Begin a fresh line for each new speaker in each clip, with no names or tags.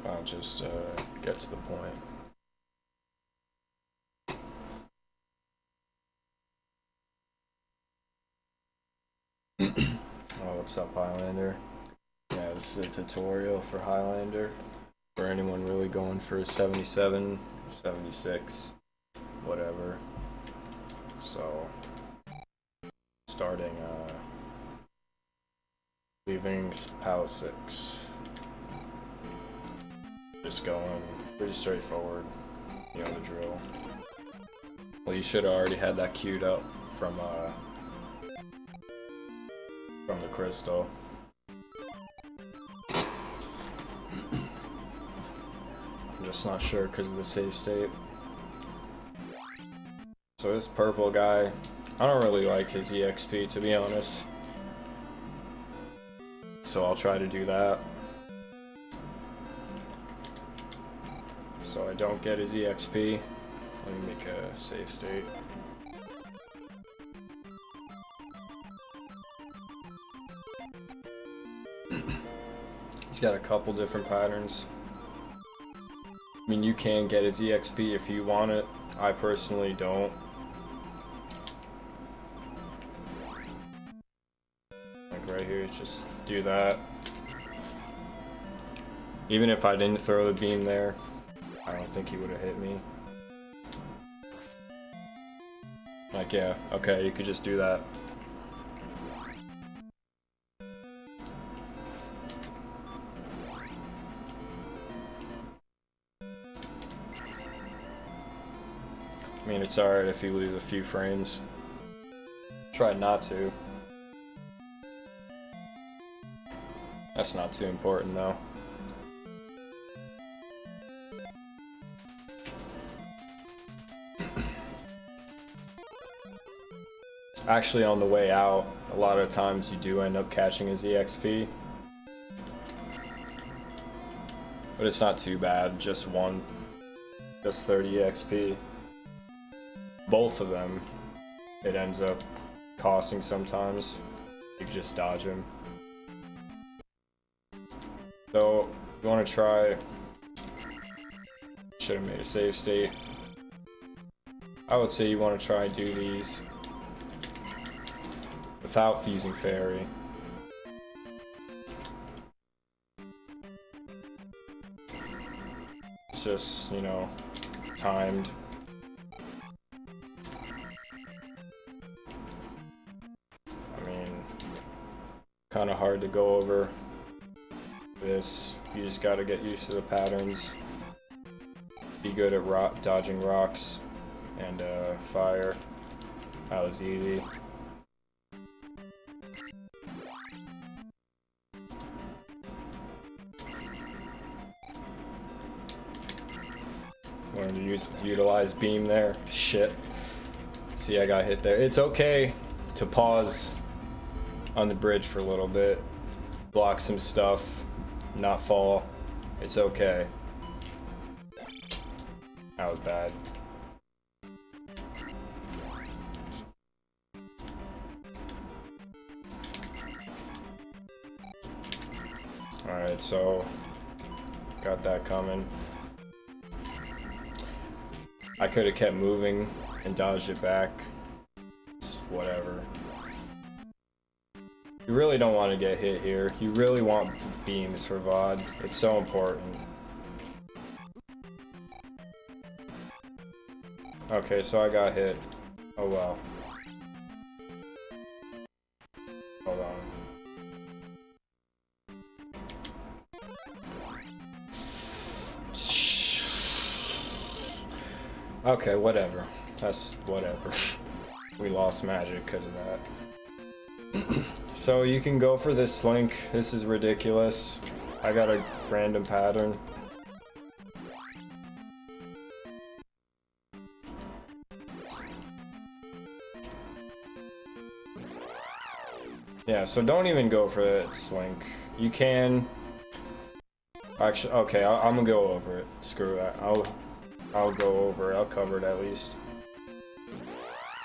I'll just get to the point. Oh, what's up, Highlander? Yeah, this is a tutorial for Highlander. For anyone really going for 77, 76, whatever. So, starting, leaving PAL 6. Just going pretty straightforward, you know the drill. Well, you should have already had that queued up from the crystal. I'm just not sure because of the save state. So this purple guy, I don't really like his EXP, to be honest. So I'll try to do that. So I don't get his EXP. Let me make a save state. He's got a couple different patterns. I mean, you can get his EXP if you want it. I personally don't. Like right here, just do that. Even if I didn't throw the beam there, I don't think he would have hit me. Like, yeah, okay, you could just do that. I mean, it's alright if you lose a few frames. Try not to. That's not too important, though. Actually, on the way out, a lot of times you do end up catching his EXP. But it's not too bad, just 30 EXP. Both of them, it ends up costing sometimes. You can just dodge him. So, you want to try... Should have made a save state. I would say you want to try and do these without fusing fairy. It's just, you know, timed. I mean, kind of hard to go over this. You just gotta get used to the patterns. Be good at dodging rocks and fire. That was easy. Learn to utilize beam there. Shit. See, I got hit there. It's okay to pause on the bridge for a little bit. Block some stuff. Not fall. It's okay. That was bad. Alright, so got that coming. I could have kept moving and dodged it back. It's whatever. You really don't want to get hit here. You really want beams for VOD. It's so important. Okay, so I got hit. Oh well. Hold on. Okay, whatever. That's whatever. We lost magic because of that. So you can go for this slink. This is ridiculous. I got a random pattern. Yeah, so don't even go for that slink. You can... Actually, okay, I'm gonna go over it. Screw that. I'll go over it. I'll cover it at least.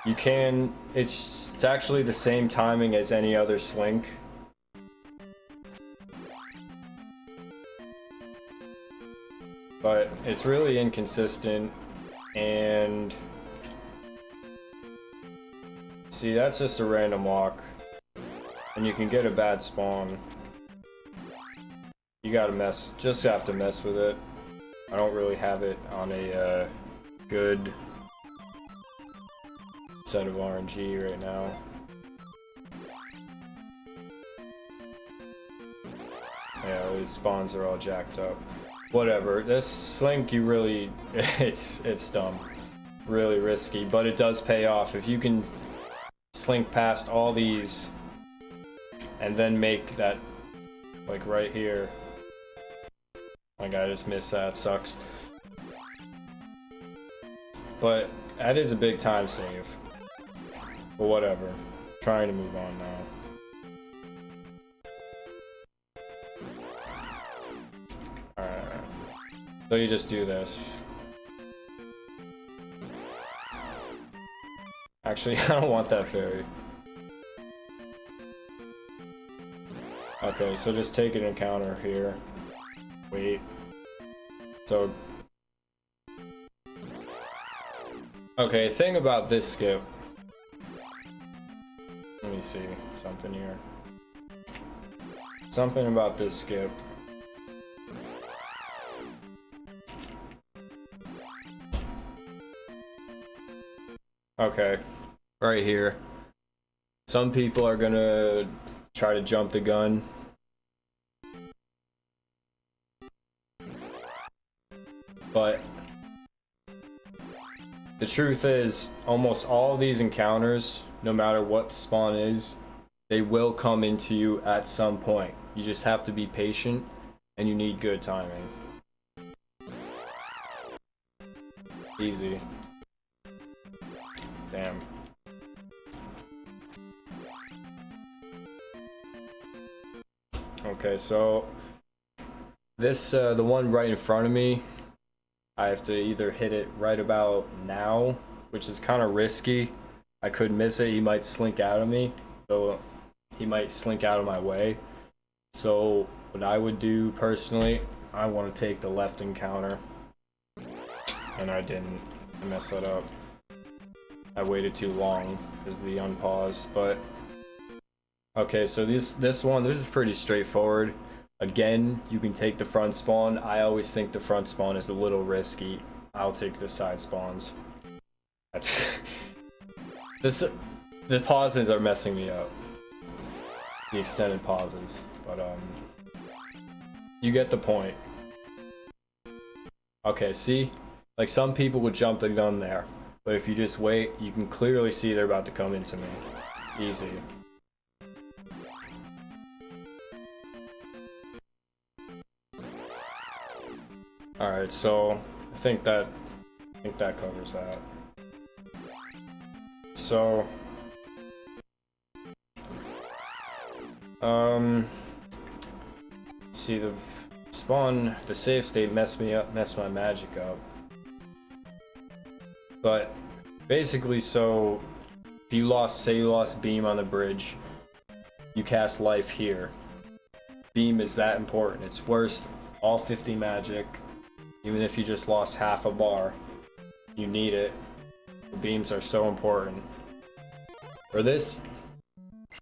You can... It's actually the same timing as any other slink. but it's really inconsistent. And see, that's just a random walk, and you can get a bad spawn. You gotta just have to mess with it. I don't really have it on a good set of RNG right now. Yeah, these spawns are all jacked up. Whatever, this slink, you really, it's dumb. Really risky, but it does pay off. If you can slink past all these and then make that, like right here. My God, I just missed that, sucks. But that is a big time save. But whatever, trying to move on now. Alright, so you just do this. Actually, I don't want that fairy. Okay, so just take an encounter here. Wait. So... okay, thing about this skip. Let me see something here. Something about this skip. Okay, right here. Some people are gonna try to jump the gun. But the truth is, almost all of these encounters, no matter what the spawn is, they will come into you at some point. You just have to be patient, and you need good timing. Easy. Damn. Okay, so this, the one right in front of me, I have to either hit it right about now, which is kind of risky. I could miss it. He might slink out of me, so he might slink out of my way. So what I would do personally, I want to take the left encounter, and I didn't. I messed that up. I waited too long because of the unpause, but okay, so this is pretty straightforward. Again, you can take the front spawn. I always think the front spawn is a little risky. I'll take the side spawns. That's the pauses are messing me up. The extended pauses, but you get the point. Okay, see? Like, some people would jump the gun there, but if you just wait, you can clearly see they're about to come into me. Easy. Alright, so I think that covers that. So see, the spawn, the save state messed my magic up. But basically, so if you say you lost beam on the bridge, you cast life here. Beam is that important. It's worth all 50 magic. Even if you just lost half a bar, you need it. The beams are so important. For this,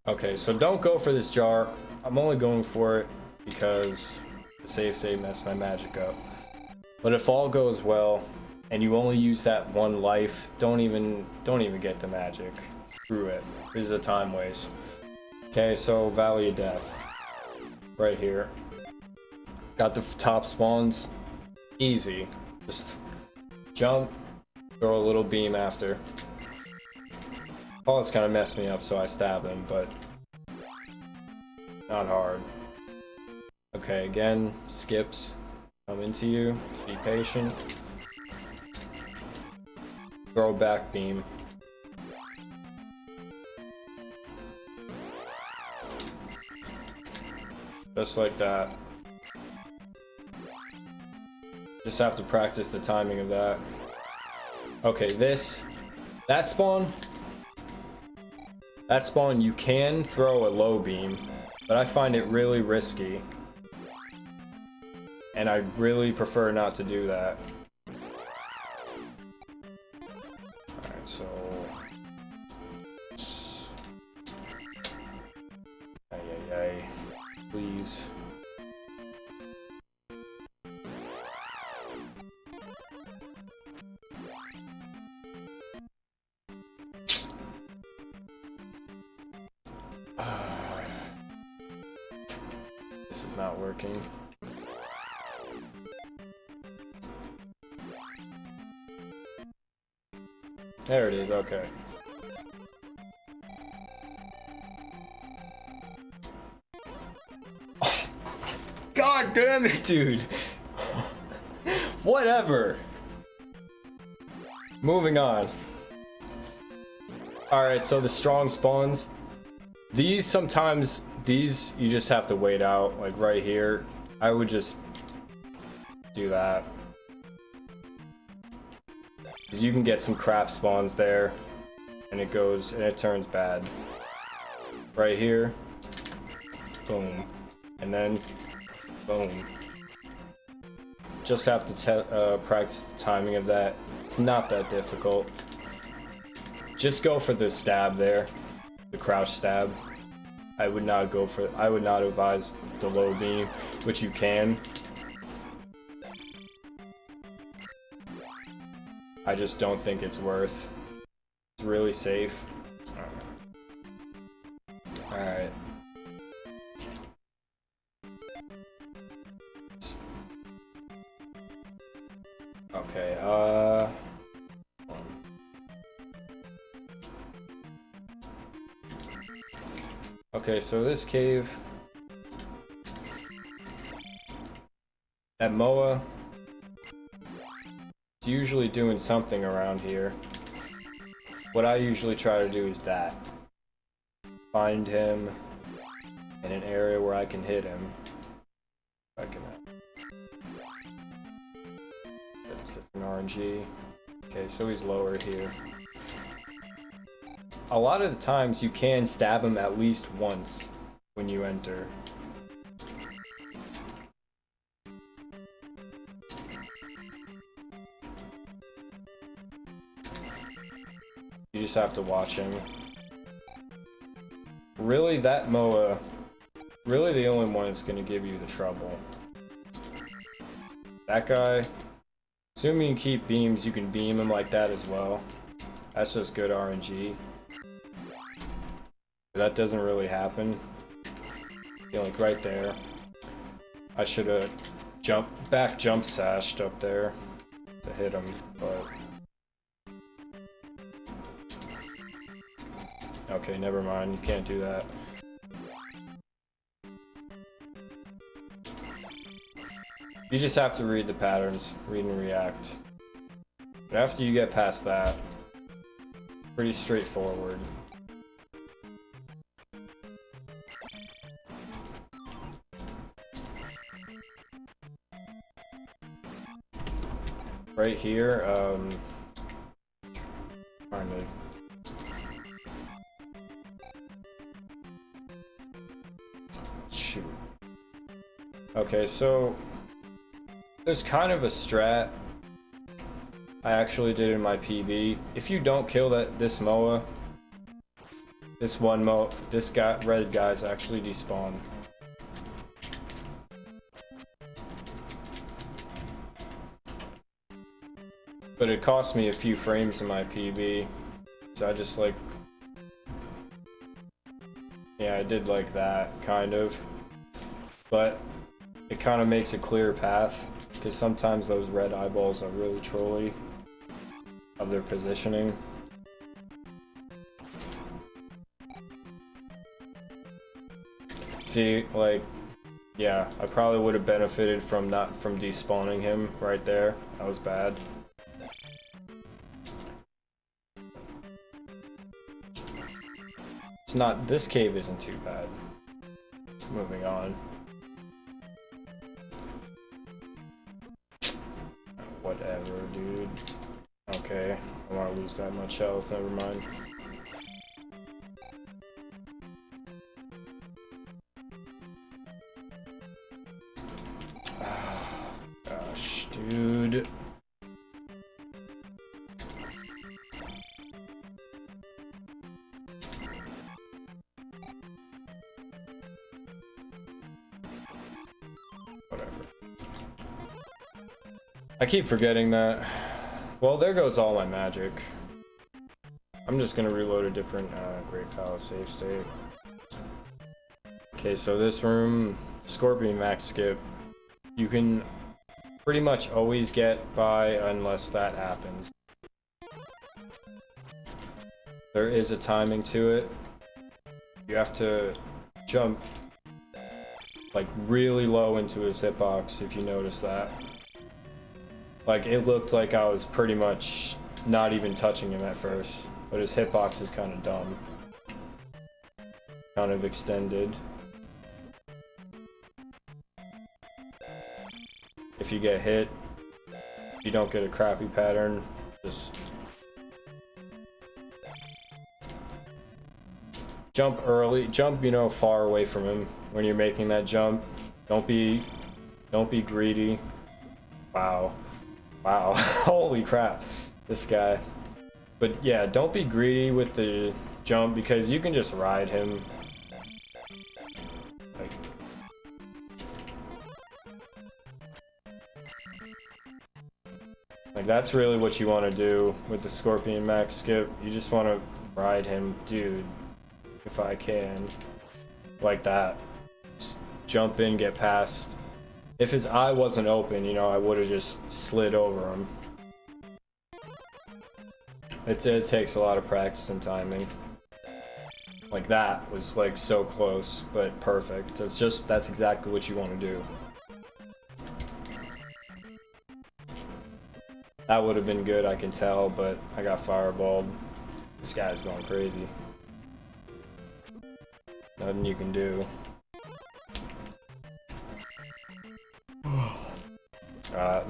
okay, so don't go for this jar. I'm only going for it because the save state messed my magic up. But if all goes well, and you only use that one life, don't even get the magic. Screw it. This is a time waste. Okay, so Valley of Death. Right here. Got the top spawns. Easy. Just jump, throw a little beam after. Oh, it's kind of messed me up, so I stab him, but not hard. Okay, again, skips come into you. Just be patient. Throw back beam. Just like that. Just have to practice the timing of that. Okay, that spawn you can throw a low beam, but I find it really risky. And I really prefer not to do that. Alright, so... Ay. Please. This is not working. There it is, okay. Oh, God damn it, dude! Whatever! Moving on. Alright, so the strong spawns. These sometimes, you just have to wait out, like right here. I would just do that. Because you can get some crap spawns there, and it turns bad. Right here, boom, and then boom. Just have to practice the timing of that. It's not that difficult. Just go for the stab there, the crouch stab. I would not advise the low beam, which you can. I just don't think it's worth. It's really safe. Alright. Okay, okay, so this cave at Moa, it's usually doing something around here. What I usually try to do is that. Find him in an area where I can hit him. I can. That's different RNG. Okay, so he's lower here. A lot of the times you can stab him at least once when you enter. You just have to watch him. Really, that Moa, really the only one that's gonna give you the trouble. That guy, assuming you keep beams, you can beam him like that as well. That's just good RNG. But that doesn't really happen. Yeah, like right there. I should have jump sashed up there to hit him, but... Okay, never mind, you can't do that. You just have to read the patterns, read and react. But after you get past that, pretty straightforward. Right here, trying to... Shoot. Okay, so there's kind of a strat I actually did in my PB. If you don't kill this Moa, this red guy's actually despawned. But it cost me a few frames in my PB, so I just like, yeah, I did like that, kind of. But it kind of makes a clear path, because sometimes those red eyeballs are really trolly of their positioning. See, like, yeah, I probably would have benefited from despawning him right there. That was bad. It's not, this cave isn't too bad. Moving on. Whatever, dude. Okay, I don't want to lose that much health, never mind. dude. Whatever. I keep forgetting that. Well, there goes all my magic. I'm just gonna reload a different Great Palace save state. Okay, so this room, Scorpion Max skip, you can pretty much always get by unless that happens. There is a timing to it. You have to jump like really low into his hitbox if you notice that. Like, it looked like I was pretty much not even touching him at first, but his hitbox is kind of dumb. Kind of extended. If you get hit, you don't get a crappy pattern, just jump early, jump, you know, far away from him when you're making that jump. Don't be greedy. Wow. Wow. Holy crap. This guy. But yeah, don't be greedy with the jump because you can just ride him. Like that's really what you want to do with the Scorpion Max skip. You just want to ride him, dude, if I can. Like that. Just jump in, get past. If his eye wasn't open, you know, I would have just slid over him. It takes a lot of practice and timing. Like that was like so close, but perfect. That's exactly what you want to do. That would have been good, I can tell, but I got fireballed. This guy's going crazy. Nothing you can do.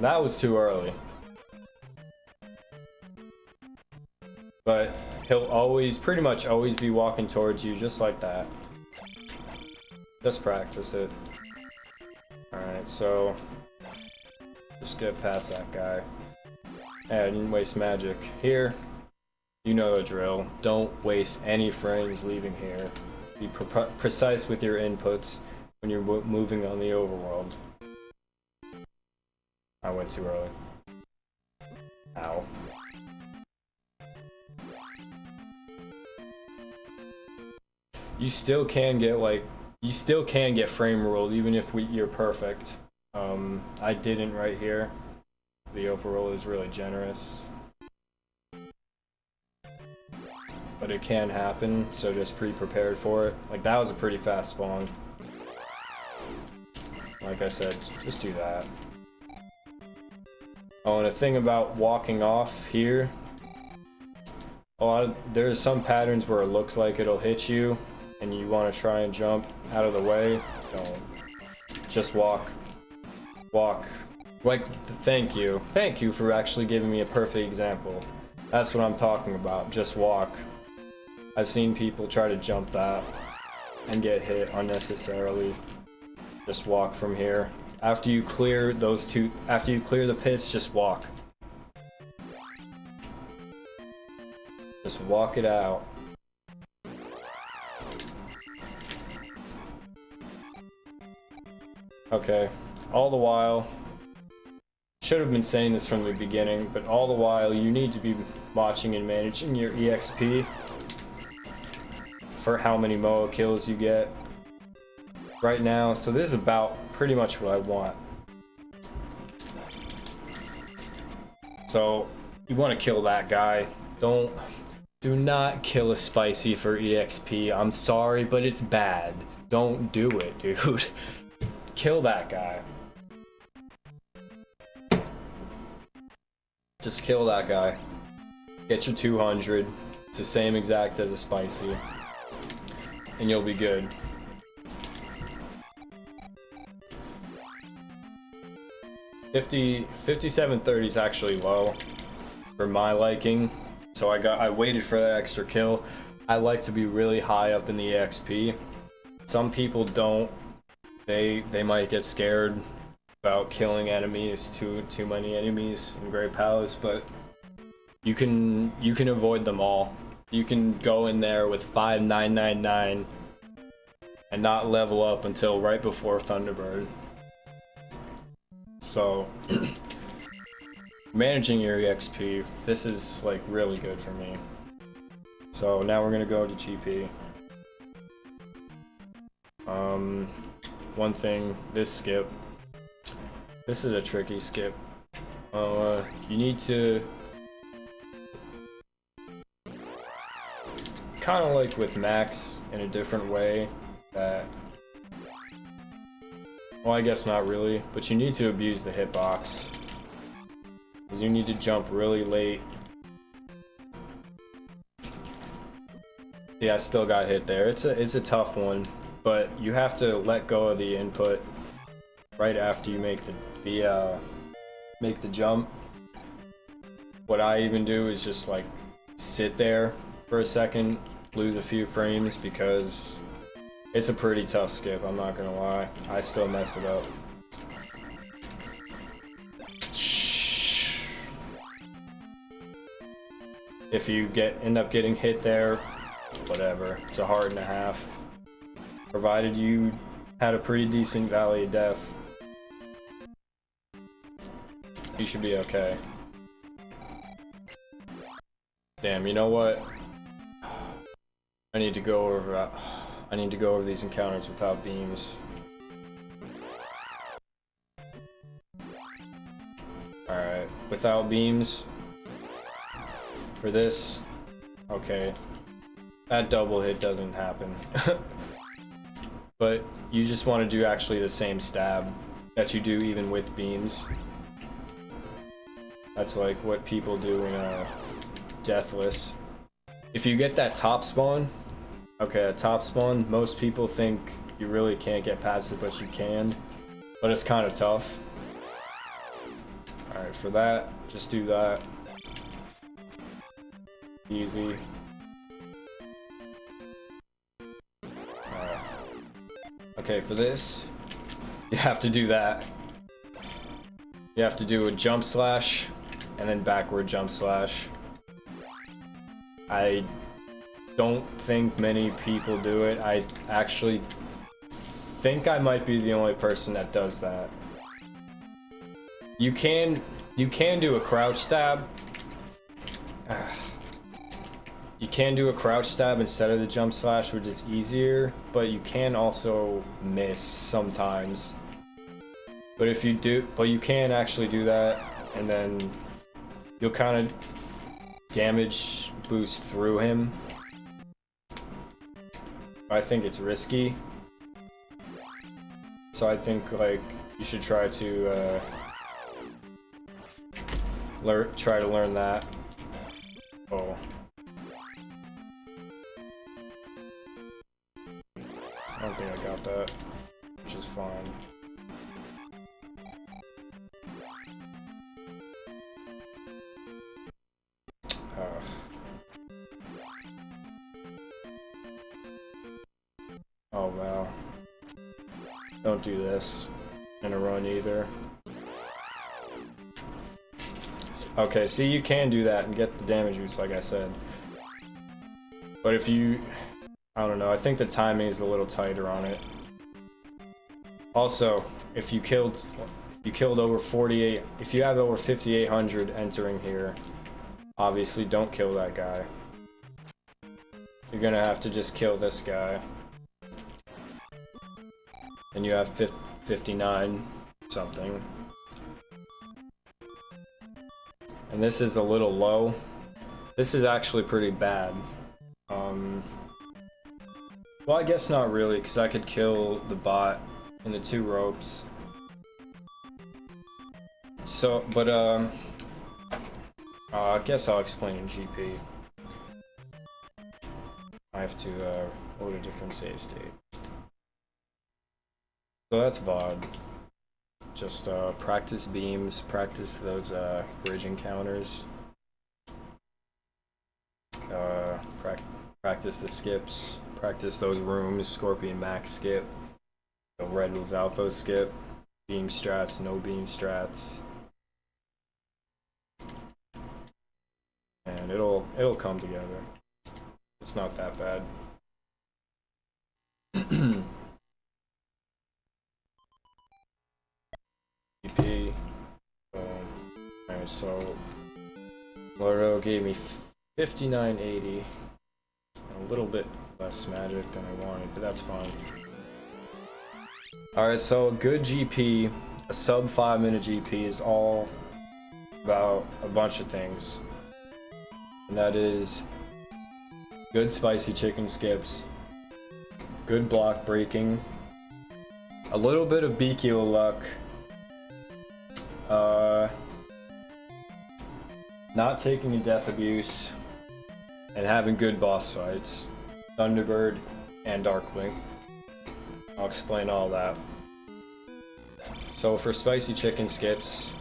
That was too early. But he'll always, pretty much always be walking towards you just like that. Just practice it. Alright, so just get past that guy. Hey, I didn't waste magic. Here, you know the drill. Don't waste any frames leaving here. Be precise with your inputs when you're moving on the overworld. I went too early. Ow. You still can get frame ruled even if you're perfect. I didn't right here. The overroll is really generous. But it can happen, so just pre-prepared for it. Like that was a pretty fast spawn. Like I said, just do that. Oh, and a thing about walking off here. There's some patterns where it looks like it'll hit you, and you want to try and jump out of the way. Don't. Just walk. Walk. Like, thank you. Thank you for actually giving me a perfect example. That's what I'm talking about. Just walk. I've seen people try to jump that and get hit unnecessarily. Just walk from here. After you clear the pits, just walk. Just walk it out. Okay, all the while, should have been saying this from the beginning, but all the while you need to be watching and managing your EXP for how many MOA kills you get right now. So this is about pretty much what I want. So you want to kill that guy. Do not kill a spicy for EXP. I'm sorry, but it's bad. Don't do it, dude. Kill that guy. Just kill that guy. Get your 200. It's the same exact as a spicy. And you'll be good. $57.30 is actually low for my liking. So I waited for that extra kill. I like to be really high up in the EXP. Some people don't. They might get scared about killing enemies, too many enemies in Great Palace, but you can avoid them all. You can go in there with 5999 and not level up until right before Thunderbird. So managing your EXP, this is like really good for me. So now we're gonna go to GP. One thing, this skip. This is a tricky skip. You need to... kind of like with Max in a different way that... well, I guess not really, but you need to abuse the hitbox. Because you need to jump really late. Yeah, I still got hit there. It's a tough one, but you have to let go of the input right after you make the jump. What I even do is just like sit there for a second, lose a few frames, because it's a pretty tough skip, I'm not gonna lie. I still mess it up. If you end up getting hit there, whatever. It's a heart and a half. Provided you had a pretty decent Valley of Death, you should be okay. Damn, you know what? I need to go over these encounters without beams. Alright, without beams. For this, okay. That double hit doesn't happen. But you just want to do actually the same stab that you do even with beams. That's like what people do in Deathless. If you get that top spawn, okay, a top spawn, most people think you really can't get past it, but you can. But it's kind of tough. Alright, for that, just do that. Easy. Alright. Okay, for this, you have to do that. You have to do a jump slash, and then backward jump slash. I don't think many people do it. I actually think I might be the only person that does that. You can do a crouch stab. You can do a crouch stab instead of the jump slash, which is easier, but you can also miss sometimes. But if you do, but you can actually do that, and then you'll kind of damage boost through him. I think it's risky. So I think like you should try to try to learn that. Oh. I don't think I got that, which is fine. Oh wow. Don't do this in a run either. Okay, see, you can do that and get the damage boost like I said. But if you... I don't know, I think the timing is a little tighter on it. Also, if you killed over 48... if you have over 5,800 entering here, obviously don't kill that guy. You're gonna have to just kill this guy. And you have 59 something. And this is a little low. This is actually pretty bad. Well, I guess not really, because I could kill the bot in the 2 ropes. So, but I guess I'll explain in GP. I have to load a different save state. So that's VOD. Just practice beams, practice those bridge encounters. Practice the skips, practice those rooms, Scorpion Max skip, the Red Alpha skip. beam strats, no beam strats. And it'll come together. It's not that bad. EP. Alright, so Loro gave me 5980. A little bit less magic than I wanted, but that's fine. Alright, so a good GP, a sub 5 minute GP is all about a bunch of things. And that is good spicy chicken skips, good block breaking, a little bit of BQ luck, not taking a death abuse, and having good boss fights, Thunderbird and Darkwing. I'll explain all that. So for spicy chicken skips,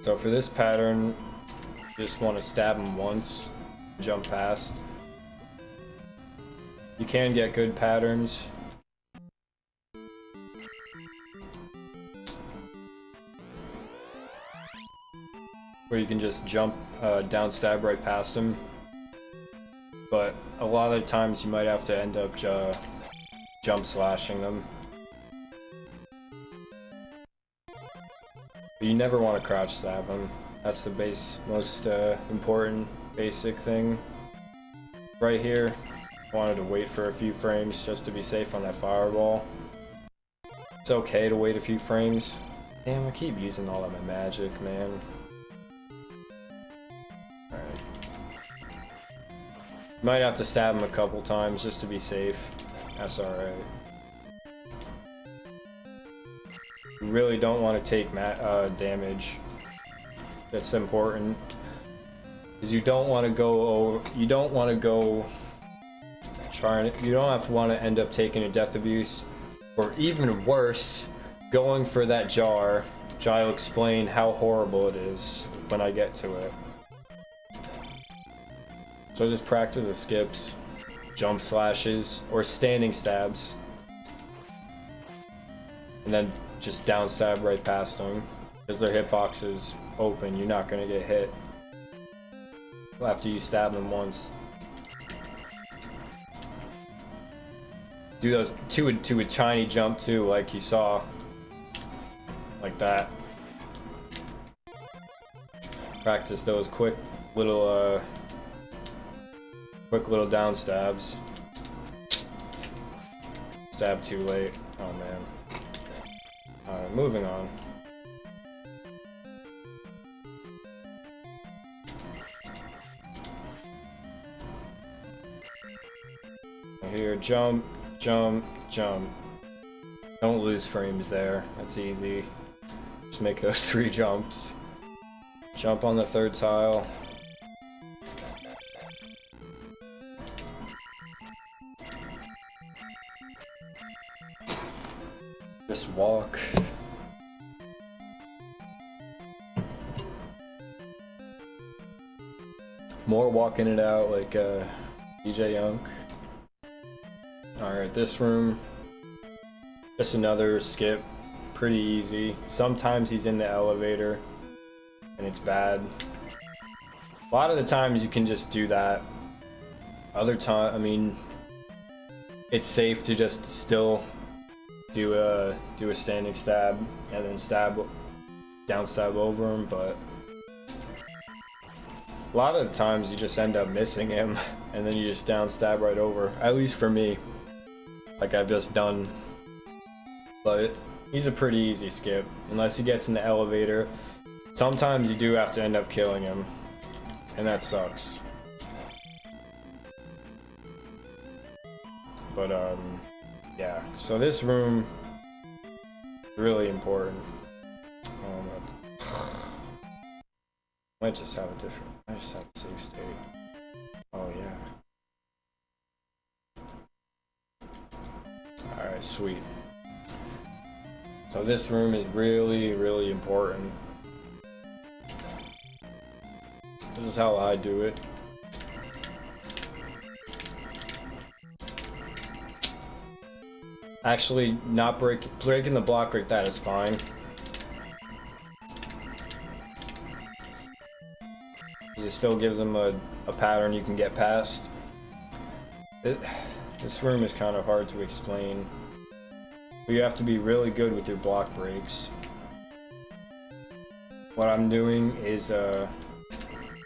so for this pattern, you just want to stab him once, jump past. You can get good patterns. Where you can just jump, down stab right past him. But a lot of the times you might have to end up jump slashing them. But you never want to crouch stab them. That's the most important basic thing. Right here, I wanted to wait for a few frames just to be safe on that fireball. It's okay to wait a few frames. Damn, I keep using all of my magic, man. Alright. Might have to stab him a couple times just to be safe. That's alright. You really don't want to take damage. That's important. Because you don't want to go you don't want to want to end up taking a death abuse, or even worse, going for that jar, which I'll explain how horrible it is when I get to it. So just practice the skips, jump slashes, or standing stabs. And then just down stab right past them. Because their hitbox is open, you're not going to get hit after you stab them once. Do those to a tiny jump too, like you saw. Like that. Practice those quick little down stabs. Stab too late. Oh man. Alright, moving on. Here, jump, jump, jump. Don't lose frames there. That's easy. Just make those 3 jumps. Jump on the 3rd tile. Just walk. More walking it out like DJ Young. Alright, this room. Just another skip. Pretty easy. Sometimes he's in the elevator and it's bad. A lot of the times you can just do that. Other time, I mean, it's safe to just still do a standing stab and then down stab over him, but a lot of the times you just end up missing him and then you just down stab right over. At least for me, like I've just done. But he's a pretty easy skip unless he gets in the elevator. Sometimes you do have to end up killing him, and that sucks. But yeah, so this room really important. Might just have a different. I just have a save state. Oh yeah. Alright, sweet. So this room is really, really important. This is how I do it. Actually, not breaking the block like that is fine. Because it still gives them a pattern you can get past. This room is kind of hard to explain. But you have to be really good with your block breaks. What I'm doing is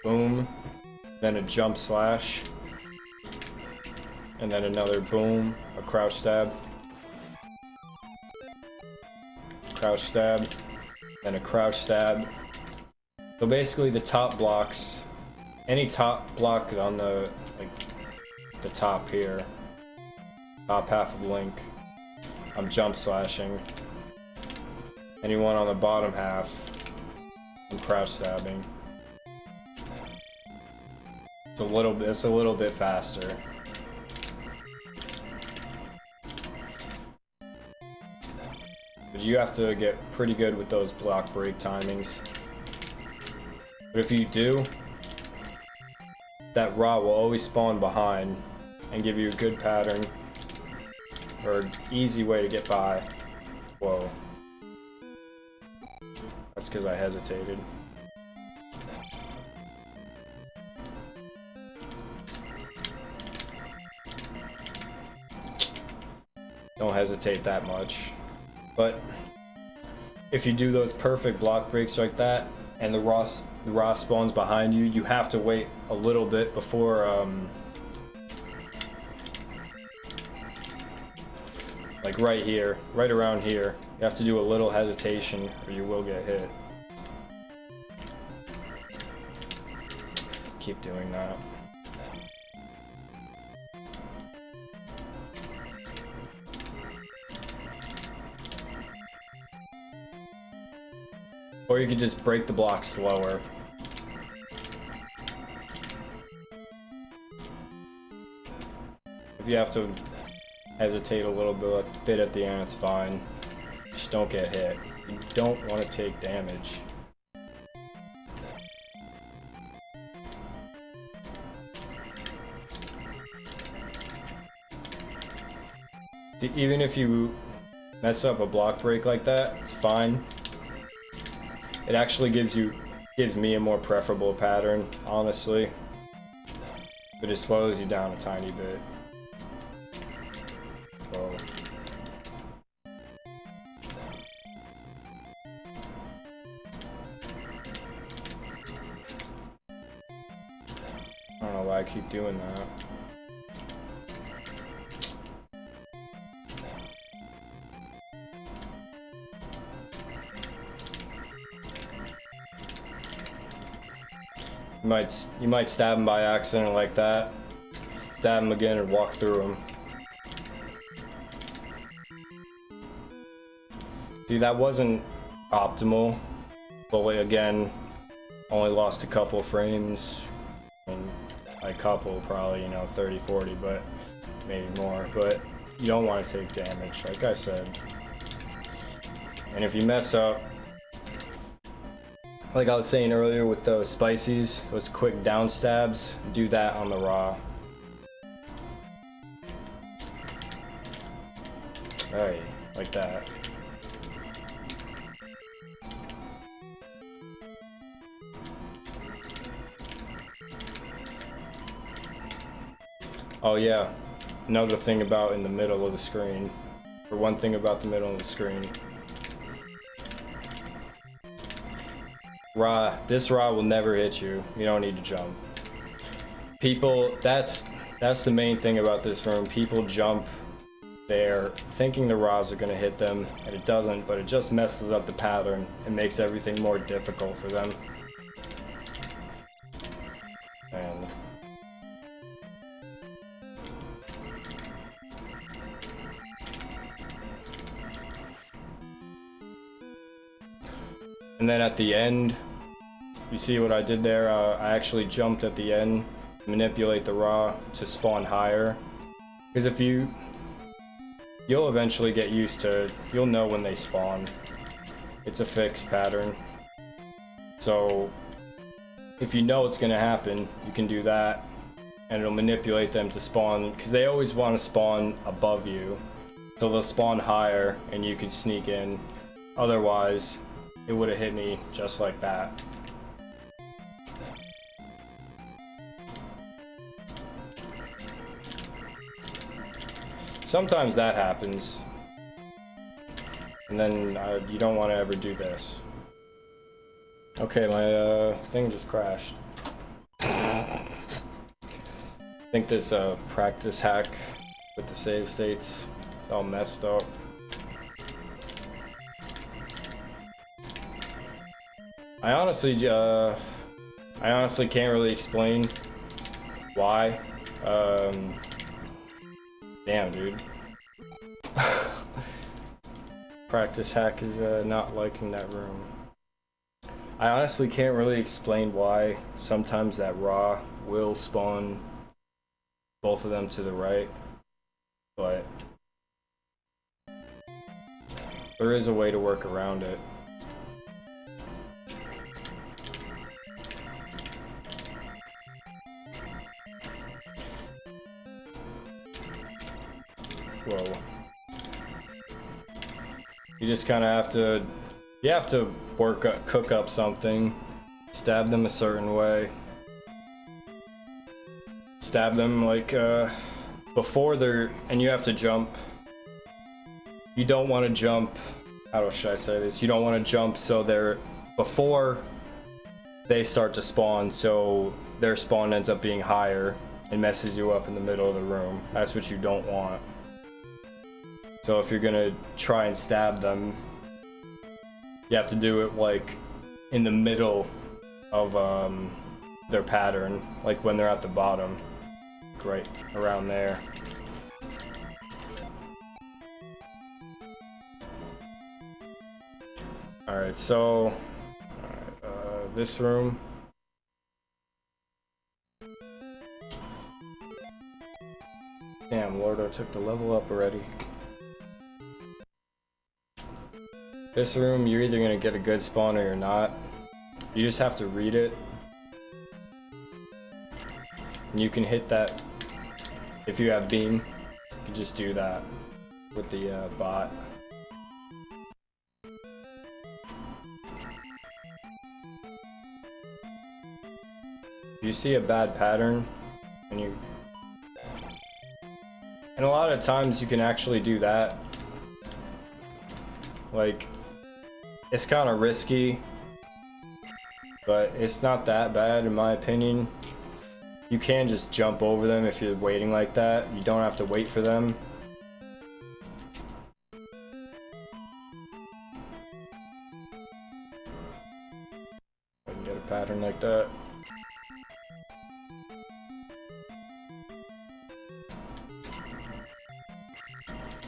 boom, then a jump slash, and then another boom, a crouch stab, then a crouch stab. So basically the top blocks, any top block on the, like, the top here, top half of Link, I'm jump slashing. Anyone on the bottom half, I'm crouch stabbing. It's a little bit faster. But you have to get pretty good with those block break timings. But if you do, that Ra will always spawn behind and give you a good pattern or an easy way to get by. Whoa. That's because I hesitated. Don't hesitate that much. But if you do those perfect block breaks like that, and the Ra spawns behind you, you have to wait a little bit before, like right here, right around here. You have to do a little hesitation, or you will get hit. Keep doing that. Or you could just break the block slower. If you have to hesitate a little bit at the end, it's fine. Just don't get hit. You don't want to take damage. Even if you mess up a block break like that, it's fine. It actually gives me a more preferable pattern, honestly. But it slows you down a tiny bit. So. I don't know why I keep doing that. You might stab him by accident like that. Stab him again and walk through him. See, that wasn't optimal. But again, only lost a couple frames. And a couple, probably, you know, 30, 40, but maybe more. But you don't want to take damage, like I said. And if you mess up, like I was saying earlier with those spices, those quick down stabs, do that on the Ra. Alright, like that. Oh yeah, another thing about in the middle of the screen, or one thing about the middle of the screen. This Ra will never hit you. You don't need to jump. People, that's the main thing about this room. People jump there thinking the Ra's are gonna hit them, and it doesn't, but it just messes up the pattern and makes everything more difficult for them. And then at the end, you see what I did there? I actually jumped at the end, manipulate the Ra to spawn higher. Because if you'll eventually get used to, you'll know when they spawn. It's a fixed pattern. So if you know it's gonna happen, you can do that, and it'll manipulate them to spawn, because they always want to spawn above you. So they'll spawn higher and you can sneak in. Otherwise, it would have hit me just like that. Sometimes that happens. And then you don't want to ever do this. Okay, my thing just crashed. I think this practice hack with the save states is all messed up. I honestly can't really explain why. Damn, dude. Practice hack is not liking that room. I honestly can't really explain why sometimes that raw will spawn both of them to the right, but there is a way to work around it. Whoa. You just kind of have to, cook up something, stab them a certain way, stab them like before they're, and you have to jump. You don't want to jump, how should I say this? You don't want to jump so they're, before they start to spawn, so their spawn ends up being higher and messes you up in the middle of the room. That's what you don't want. So if you're gonna try and stab them, you have to do it like in the middle of their pattern, like when they're at the bottom, right around there. Alright, so this room. Damn, Lordo took the level up already. This room, you're either gonna get a good spawn or you're not. You just have to read it. And you can hit that, if you have beam, you can just do that with the bot. If you see a bad pattern, and a lot of times you can actually do that. Like, it's kind of risky, but it's not that bad in my opinion. You can just jump over them if you're waiting like that. You don't have to wait for them. I can get a pattern like that.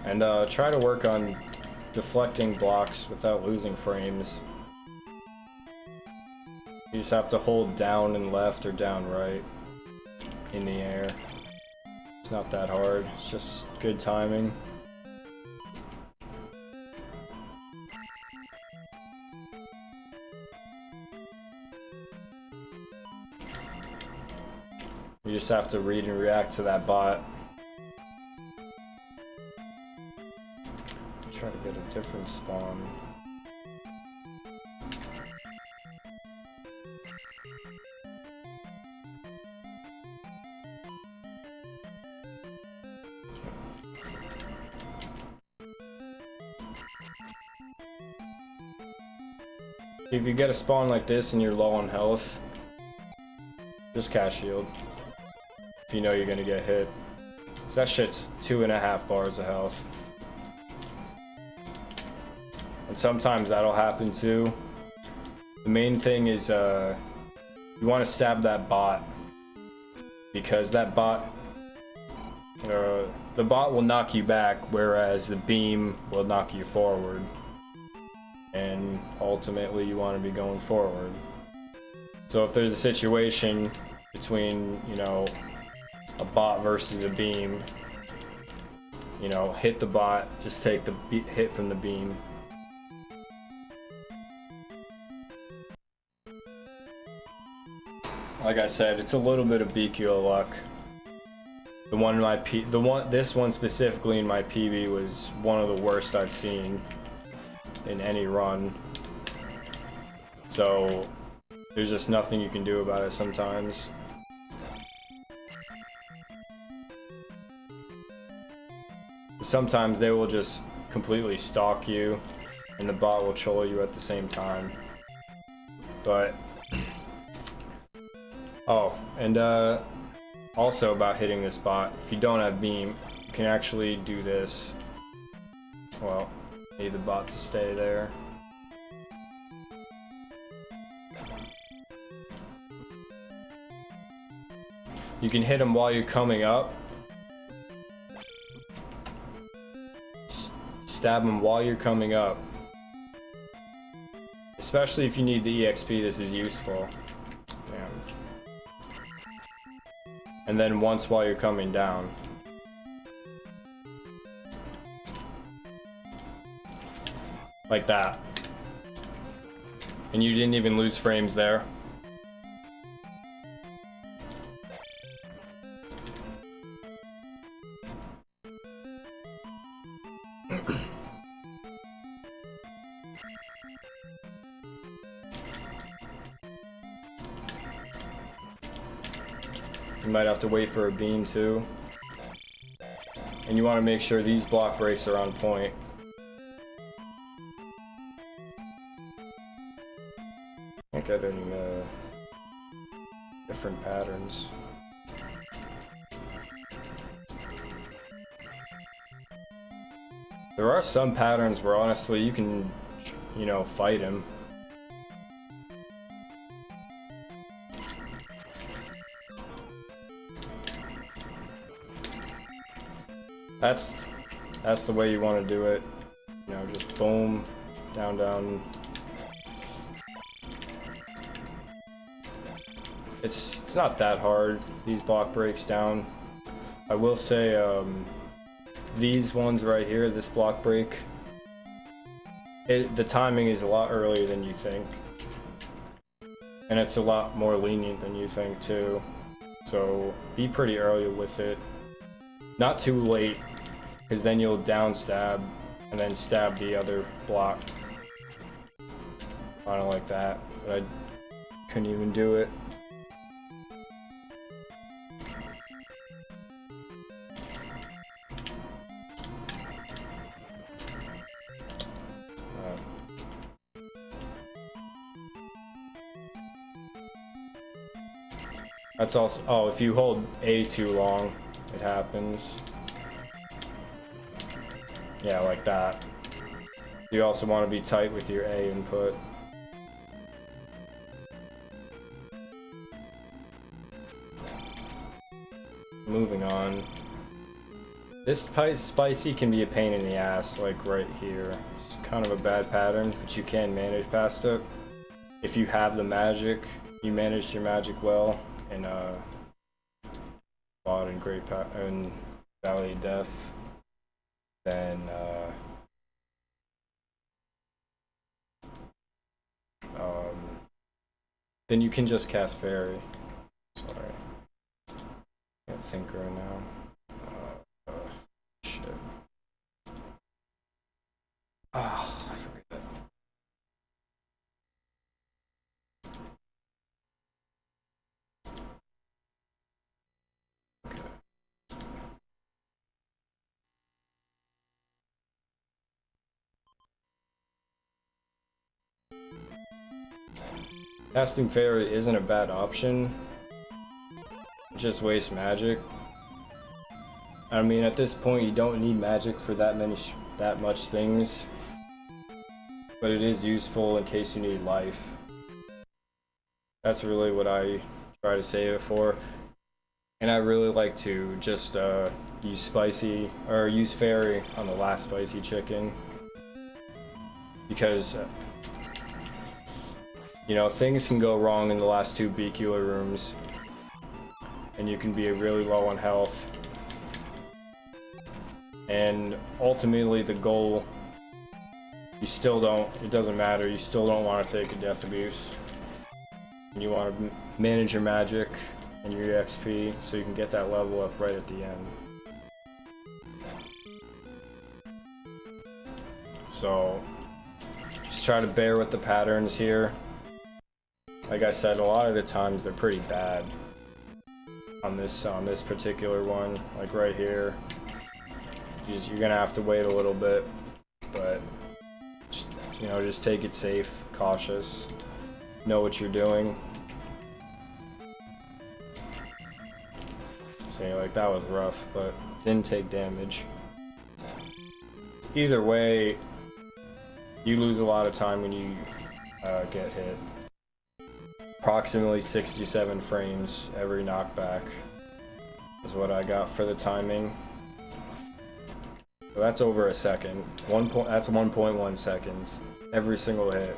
And try to work on deflecting blocks without losing frames. You just have to hold down and left or down right in the air. It's not that hard, it's just good timing. You just have to read and react to that bot. Try to get a different spawn. If you get a spawn like this and you're low on health, just cast shield. If you know you're gonna get hit. So that shit's 2.5 bars of health. And sometimes that'll happen too. The main thing is you want to stab that bot, because that bot, the bot will knock you back, whereas the beam will knock you forward. And ultimately you want to be going forward. So if there's a situation between, you know, a bot versus a beam, you know, hit the bot, just take the hit from the beam. Like I said, it's a little bit of BQO luck. The one in my this one specifically in my PB was one of the worst I've seen in any run. So there's just nothing you can do about it sometimes. Sometimes they will just completely stalk you and the bot will troll you at the same time. But oh, and also about hitting this bot, if you don't have beam, you can actually do this. Well, need the bot to stay there. You can hit him while you're coming up. Stab him while you're coming up. Especially if you need the EXP, this is useful. Damn. And then once while you're coming down. Like that. And you didn't even lose frames there. You might have to wait for a beam too. And you want to make sure these block breaks are on point. Can't get any different patterns. There are some patterns where honestly you can, you know, fight him. That's the way you want to do it. You know, just boom, down, down. It's not that hard, these block breaks down. I will say, these ones right here, this block break, the timing is a lot earlier than you think. And it's a lot more lenient than you think too. So be pretty early with it. Not too late, because then you'll down stab and then stab the other block. Kind of like that, but I couldn't even do it. That's also, oh, if you hold A too long, it happens. Yeah, like that. You also want to be tight with your A input. Moving on. This spicy can be a pain in the ass, like right here. It's kind of a bad pattern, but you can manage past it. If you have the magic, you manage your magic well, and bot and and Valley of Death, then you can just cast Fairy. Sorry, can't think right now. Shit. Oh, I forget. Casting Fairy isn't a bad option. It just wastes magic. I mean, at this point, you don't need magic for that much things, but it is useful in case you need life. That's really what I try to save it for. And I really like to just use spicy or use Fairy on the last spicy chicken, because you know, things can go wrong in the last two Beacular rooms, and you can be really low on health. And ultimately the goal, you still don't, it doesn't matter, you still don't want to take a death abuse. And you want to manage your magic and your XP so you can get that level up right at the end. So just try to bear with the patterns here. Like I said, a lot of the times they're pretty bad on this particular one. Like right here, you're gonna have to wait a little bit, but just, you know, just take it safe, cautious, know what you're doing. See, like that was rough, but didn't take damage. Either way, you lose a lot of time when you get hit. Approximately 67 frames every knockback is what I got for the timing. So that's over a second. That's 1.1 seconds every single hit.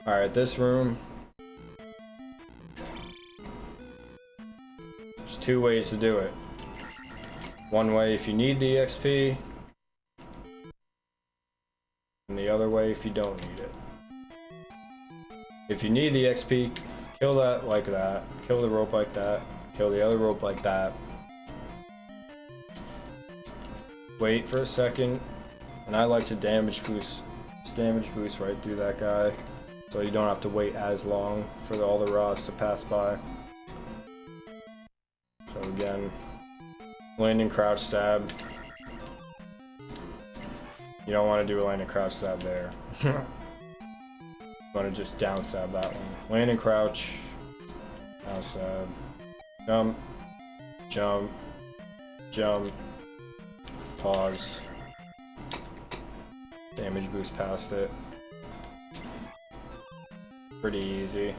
Alright, this room. There's two ways to do it. One way if you need the XP, and the other way if you don't need it. If you need the XP, kill that like that, kill the rope like that, kill the other rope like that. Wait for a second, and I like to damage boost right through that guy, so you don't have to wait as long for all the rods to pass by. So again, landing crouch stab. You don't want to do a landing crouch stab there. You want to just down stab that one. Landing crouch, down stab, jump, jump, jump, pause, damage boost past it. Pretty easy.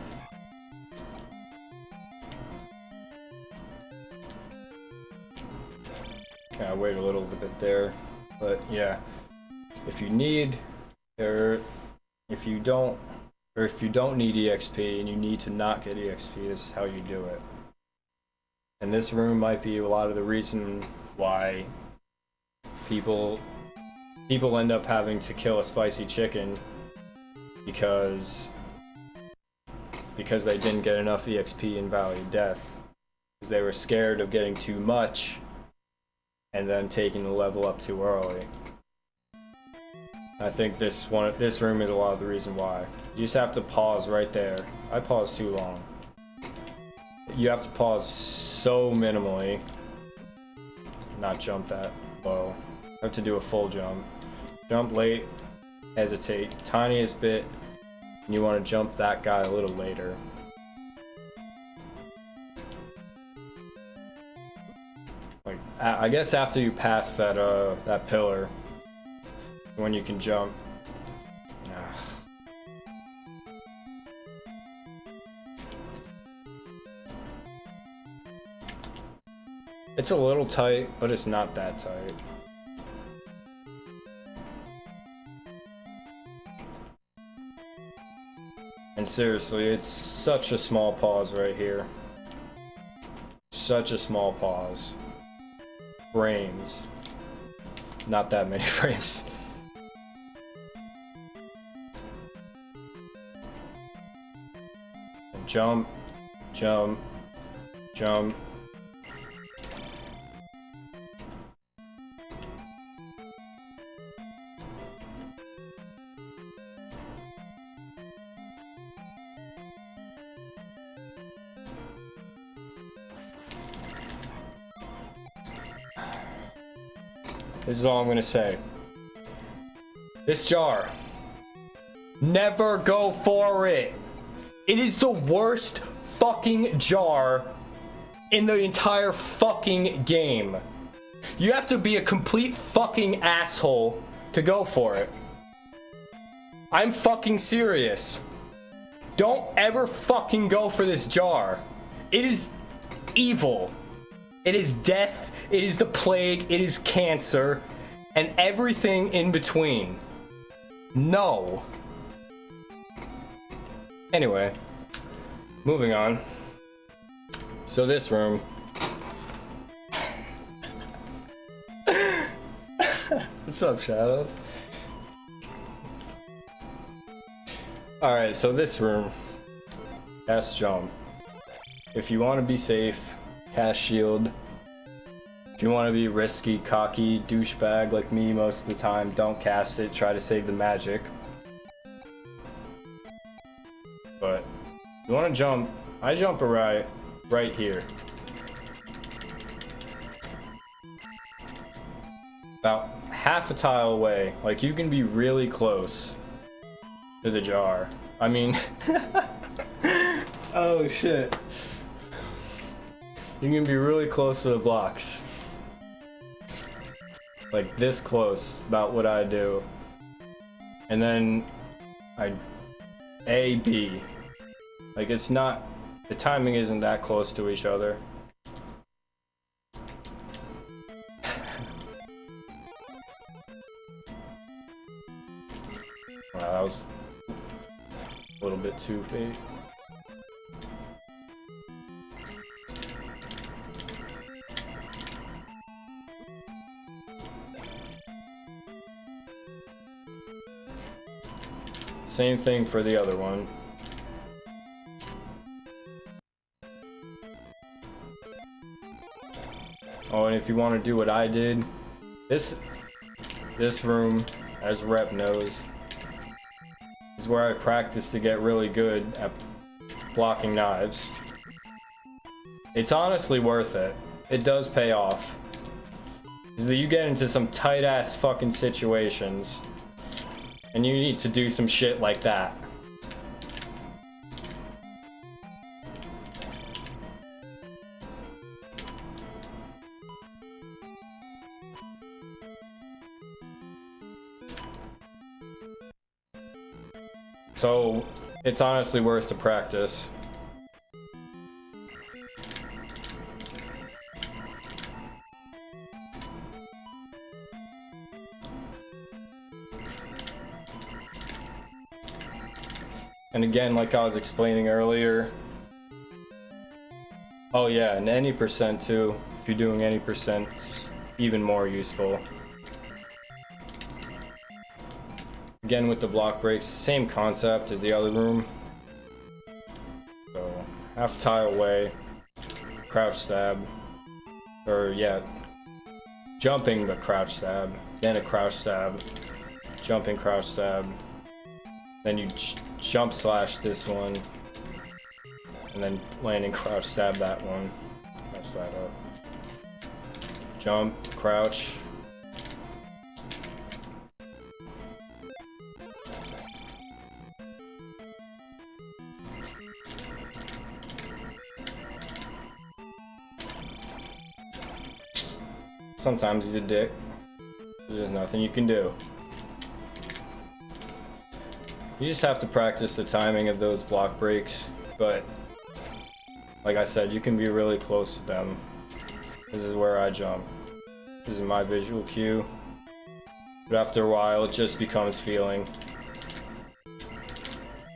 Okay, I wait a little bit there, but yeah. If you need, or if you don't need EXP and you need to not get EXP, this is how you do it. And this room might be a lot of the reason why people end up having to kill a spicy chicken because they didn't get enough EXP in Valley of Death. Because they were scared of getting too much and then taking the level up too early. I think this room is a lot of the reason why. You just have to pause right there. I paused too long. You have to pause so minimally. Not jump that low. I have to do a full jump. Jump late, hesitate, tiniest bit, and you want to jump that guy a little later. Like, I guess after you pass that pillar, when you can jump. It's a little tight, but it's not that tight. And seriously, it's such a small pause right here. Such a small pause. Frames. Not that many frames. Jump, jump, jump. This is all I'm gonna say. This jar. Never go for it. It is the worst fucking jar in the entire fucking game. You have to be a complete fucking asshole to go for it. I'm fucking serious. Don't ever fucking go for this jar. It is evil. It is death. It is the plague. It is cancer. And everything in between. No. Anyway, moving on. So this room. What's up, Shadows? Alright, so this room. cast jump. If you want to be safe, cast shield. If you want to be risky, cocky, douchebag like me most of the time, don't cast it. Try to save the magic. But if you want to jump, I jump right here. About half a tile away. Like, you can be really close to the jar. I mean, oh shit. You can be really close to the blocks. Like this close, about what I do. And then A, B. Like, it's not, the timing isn't that close to each other. Wow, that was a little bit too fake. Same thing for the other one. Oh, and if you want to do what I did, this room, as Rep knows, is where I practice to get really good at blocking knives. It's honestly worth it. It does pay off. Is that you get into some tight ass fucking situations, and you need to do some shit like that. So, it's honestly worth the practice. And again, like I was explaining earlier. Oh yeah, and any percent too. If you're doing any percent, it's even more useful. Again, with the block breaks, same concept as the other room. So, half tile away, crouch stab, or yeah, jumping but crouch stab, then a crouch stab, jumping crouch stab, then you jump slash this one, and then landing crouch stab that one. Mess that up. Jump, crouch. Sometimes he's a dick. There's nothing you can do. You just have to practice the timing of those block breaks, but like I said, you can be really close to them. This is where I jump. This is my visual cue. But after a while, it just becomes feeling.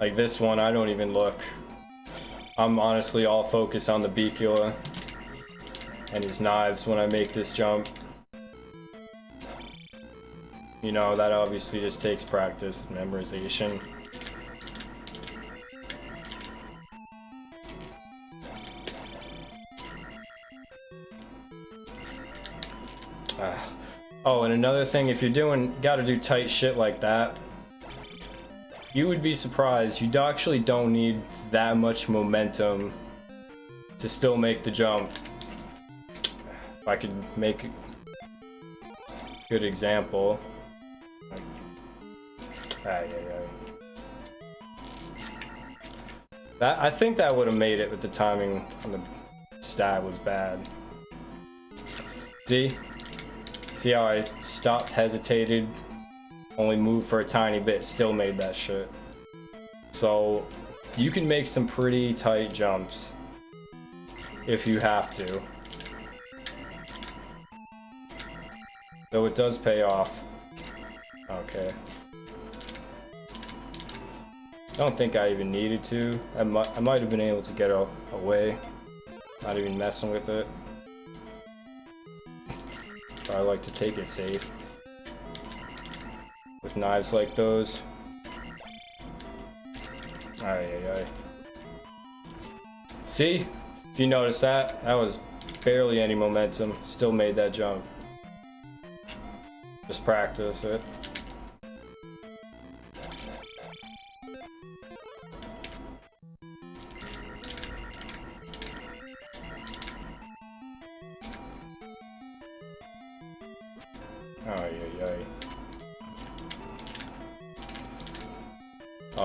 Like this one, I don't even look. I'm honestly all focused on the Bicula and his knives when I make this jump. You know, that obviously just takes practice and memorization. Oh, and another thing, if you're gotta do tight shit like that, you would be surprised. You actually don't need that much momentum to still make the jump. If I could make a good example. That, I think that would have made it, with the timing on the stab was bad. See? See how I stopped, hesitated, only moved for a tiny bit, still made that shit. So, you can make some pretty tight jumps if you have to. Though it does pay off. Okay. I don't think I even needed to. I might have been able to get away. Not even messing with it. But I like to take it safe. With knives like those. Ay. See? If you notice that, that was barely any momentum. Still made that jump. Just practice it.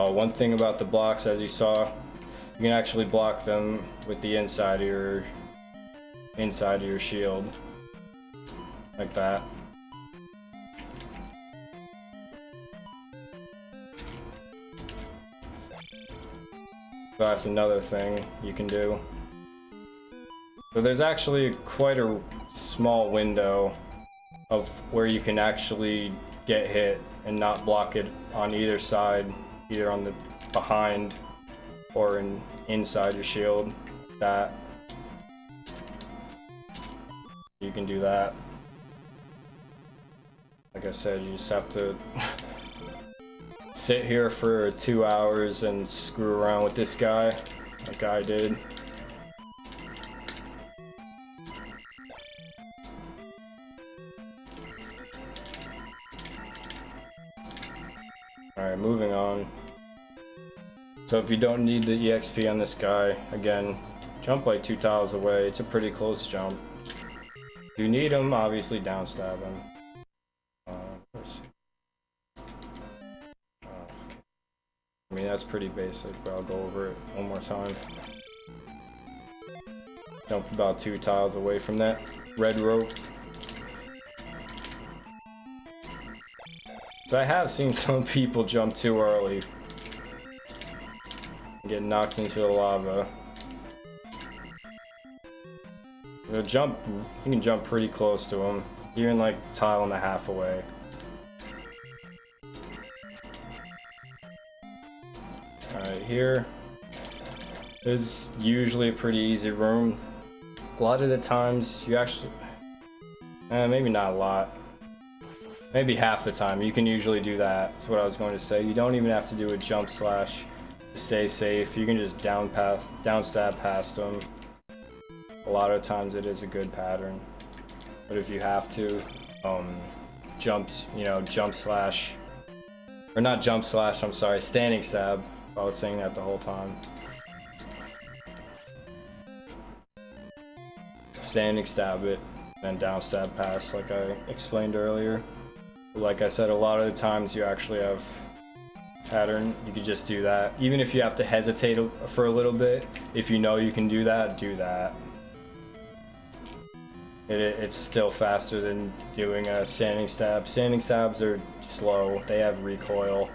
One thing about the blocks, as you saw, you can actually block them with the inside of your shield, like that. So that's another thing you can do. So there's actually quite a small window of where you can actually get hit and not block it on either side, either on the behind or inside your shield. That you can do that. Like I said, you just have to sit here for 2 hours and screw around with this guy, like I did. Alright, moving on. So if you don't need the EXP on this guy, again, jump like 2 tiles away. It's a pretty close jump. If you need him, obviously downstab him. Let's see. Okay. I mean, that's pretty basic, but I'll go over it one more time. Jump about 2 tiles away from that red rope. So I have seen some people jump too early and get knocked into the lava. So jump, you can jump pretty close to him, even like tile and a half away. Alright, here is usually a pretty easy room. A lot of the times you actually, maybe not a lot. Maybe half the time you can usually do that. That's what I was going to say. You don't even have to do a jump slash to stay safe. You can just downstab past them. A lot of times it is a good pattern. But if you have to, jump slash, or not jump slash, I'm sorry, standing stab. I was saying that the whole time. Standing stab it, then down stab pass, like I explained earlier. Like I said, a lot of the times you actually have pattern. You could just do that. Even if you have to hesitate for a little bit, if you know you can do that, do that. It's still faster than doing a standing stab. Standing stabs are slow. They have recoil.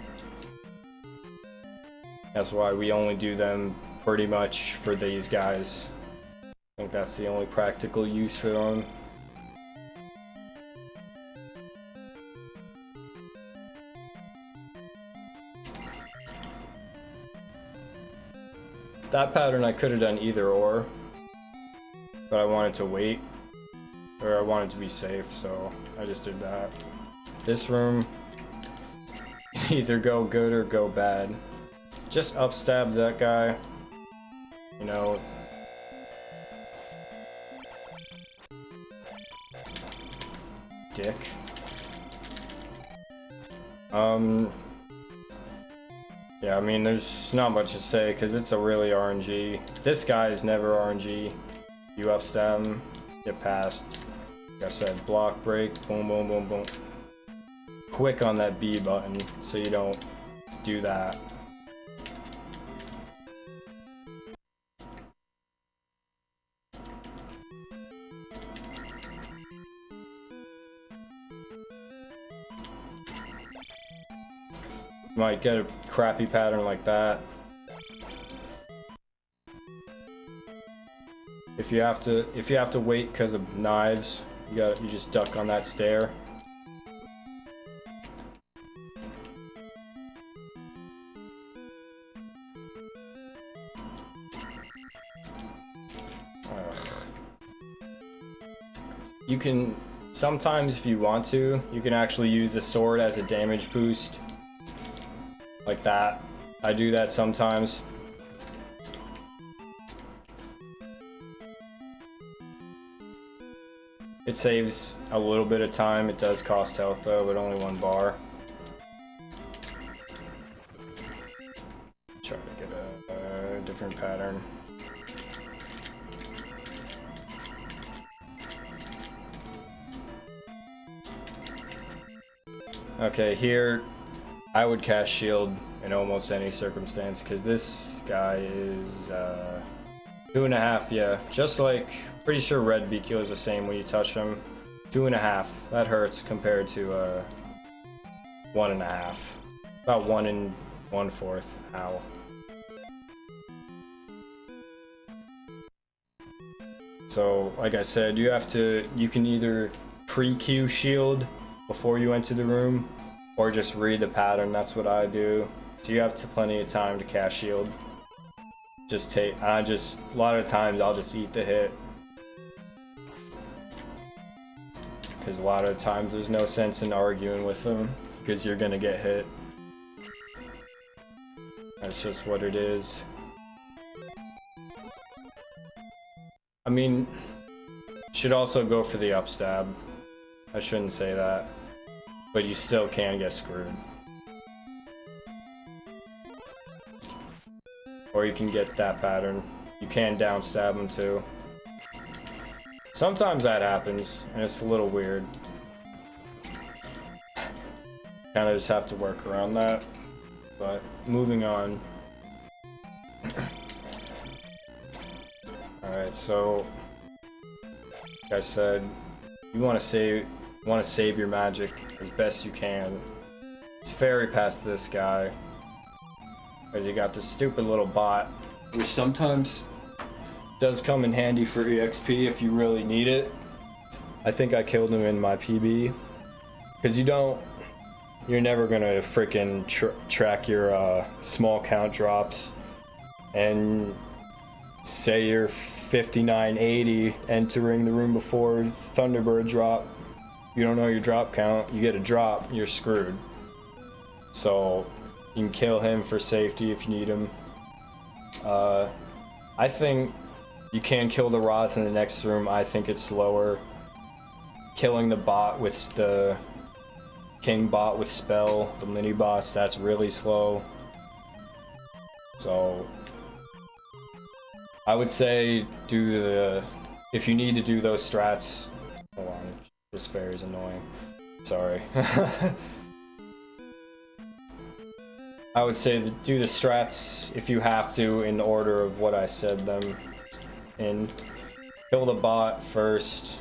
That's why we only do them pretty much for these guys. I think that's the only practical use for them. That pattern I could have done either or, but I wanted to wait, or I wanted to be safe, so I just did that. This room, either go good or go bad. Just upstab that guy, you know. Dick. Yeah, I mean, there's not much to say because it's a really RNG. This guy is never RNG. You upstab him, get past. Like I said, block, break, boom, boom, boom, boom. Quick on that B button so you don't do that. Might get a crappy pattern like that. If you have to wait because of knives, you just duck on that stair. You can sometimes, if you want to, you can actually use the sword as a damage boost. Like that. I do that sometimes. It saves a little bit of time. It does cost health though, but only 1 bar. Try to get a different pattern. Okay, here I would cast shield in almost any circumstance because this guy is 2.5. Yeah, just like pretty sure red BQ is the same when you touch him. 2.5. That hurts compared to 1.5. About 1 1/4. Ow. So, like I said, you can either pre-Q shield before you enter the room, or just read the pattern. That's what I do. So you have plenty of time to cast shield. A lot of times I'll just eat the hit. Because a lot of times there's no sense in arguing with them, because you're gonna get hit. That's just what it is. I mean, should also go for the upstab. I shouldn't say that, but you still can get screwed. Or you can get that pattern. You can downstab them too. Sometimes that happens, and it's a little weird. Kinda just have to work around that. But moving on. Alright, so like I said, you want to save your magic as best you can. It's fairy past this guy, because you got this stupid little bot, which sometimes does come in handy for EXP if you really need it. I think I killed him in my PB, because you're never gonna freaking track your small count drops, and say you're 5980 entering the room before Thunderbird drop. You don't know your drop count, you get a drop, you're screwed. So you can kill him for safety if you need him. I think you can kill the Roz in the next room. I think it's slower. Killing the bot with the King bot with spell, the mini boss, that's really slow. So I would say if you need to do those strats. Hold on, this fairy's annoying. Sorry. I would say do the strats if you have to in order of what I said them in. Kill the bot first.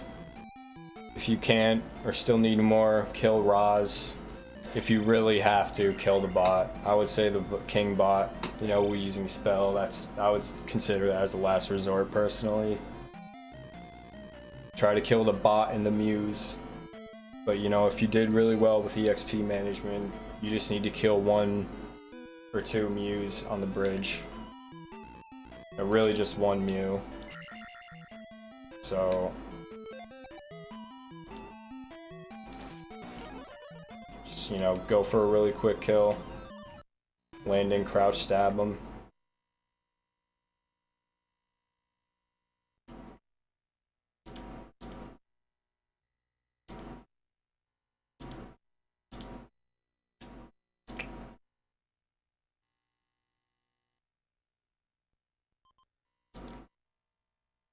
If you can't or still need more, kill Roz. If you really have to, kill the bot. I would say the King bot, we're using spell. I would consider that as a last resort personally. Try to kill the bot and the muse. But if you did really well with EXP management, you just need to kill 1 or 2 muse on the bridge. Or really just 1 mew. So just, go for a really quick kill. Landing, crouch, stab them.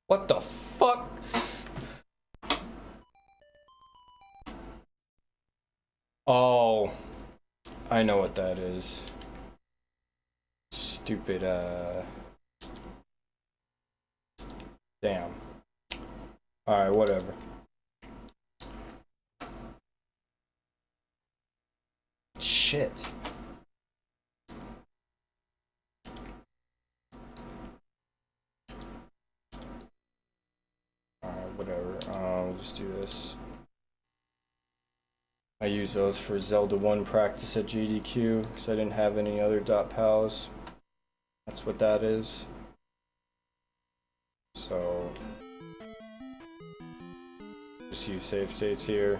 What the fuck? Oh, I know what that is. Stupid, damn. Alright, whatever. Shit. Whatever. We'll just do this. I use those for Zelda 1 practice at GDQ because I didn't have any other .pals. That's what that is. So just use save states here.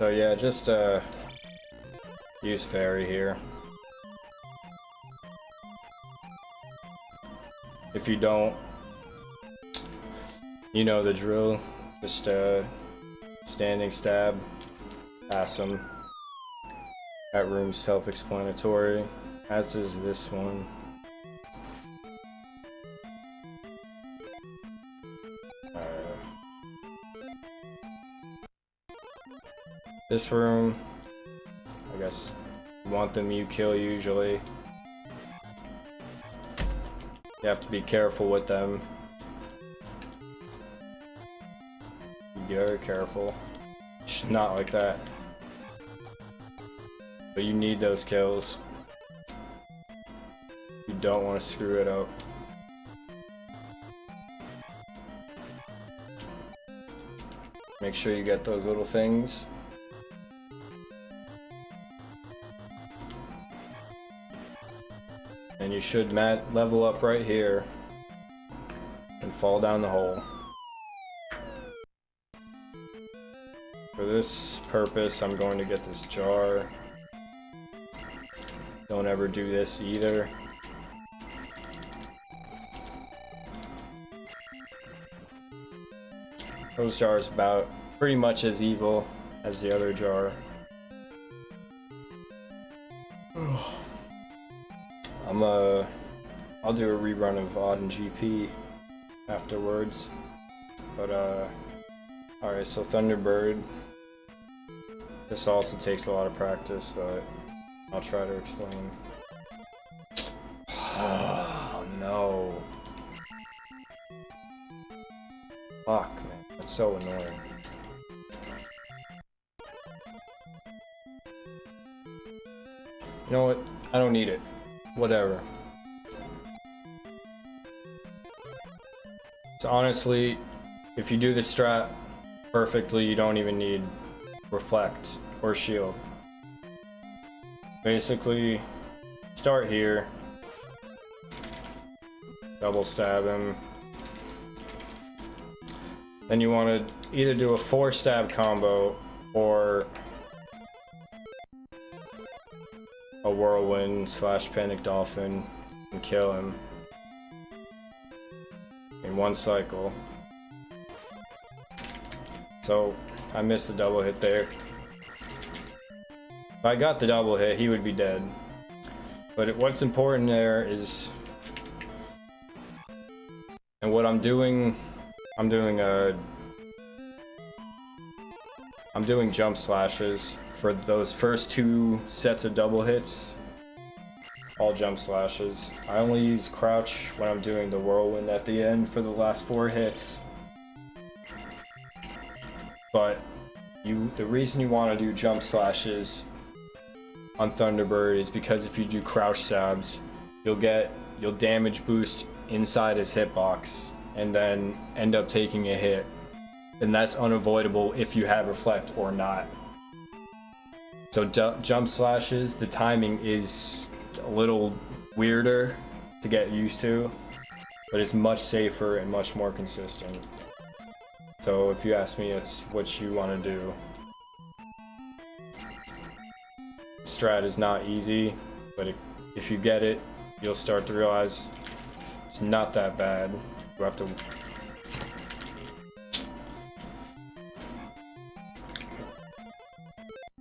So yeah, just use fairy here. If you don't, you know the drill. Just standing stab, pass him. That room's self-explanatory, as is this one. This room, I guess, you want them, you kill usually. You have to be careful with them. Be very careful. Not like that. But you need those kills. You don't want to screw it up. Make sure you get those little things. And you should level up right here and fall down the hole. For this purpose, I'm going to get this jar. Don't ever do this either. Those jars about pretty much as evil as the other jar. I'll do a rerun of Odd and GP afterwards. But alright, so Thunderbird. This also takes a lot of practice, but I'll try to explain. Oh no. Fuck, man. That's so annoying. You know what? I don't need it. Whatever. So honestly, if you do the strat perfectly, you don't even need reflect or shield. Basically, start here, double stab him. Then you want to either do a 4-stab combo or a whirlwind / panic dolphin and kill him in one cycle. So I missed the double hit there. If I got the double hit, he would be dead. But what's important there is, and what I'm doing jump slashes for those first 2 sets of double hits. All jump slashes. I only use crouch when I'm doing the whirlwind at the end for the last 4 hits. But the reason you want to do jump slashes on Thunderbird is because if you do crouch stabs, you'll damage boost inside his hitbox and then end up taking a hit. And that's unavoidable if you have reflect or not. So jump slashes, the timing is a little weirder to get used to, but it's much safer and much more consistent. So if you ask me, it's what you want to do. Strat is not easy, but if you get it, you'll start to realize it's not that bad. You have to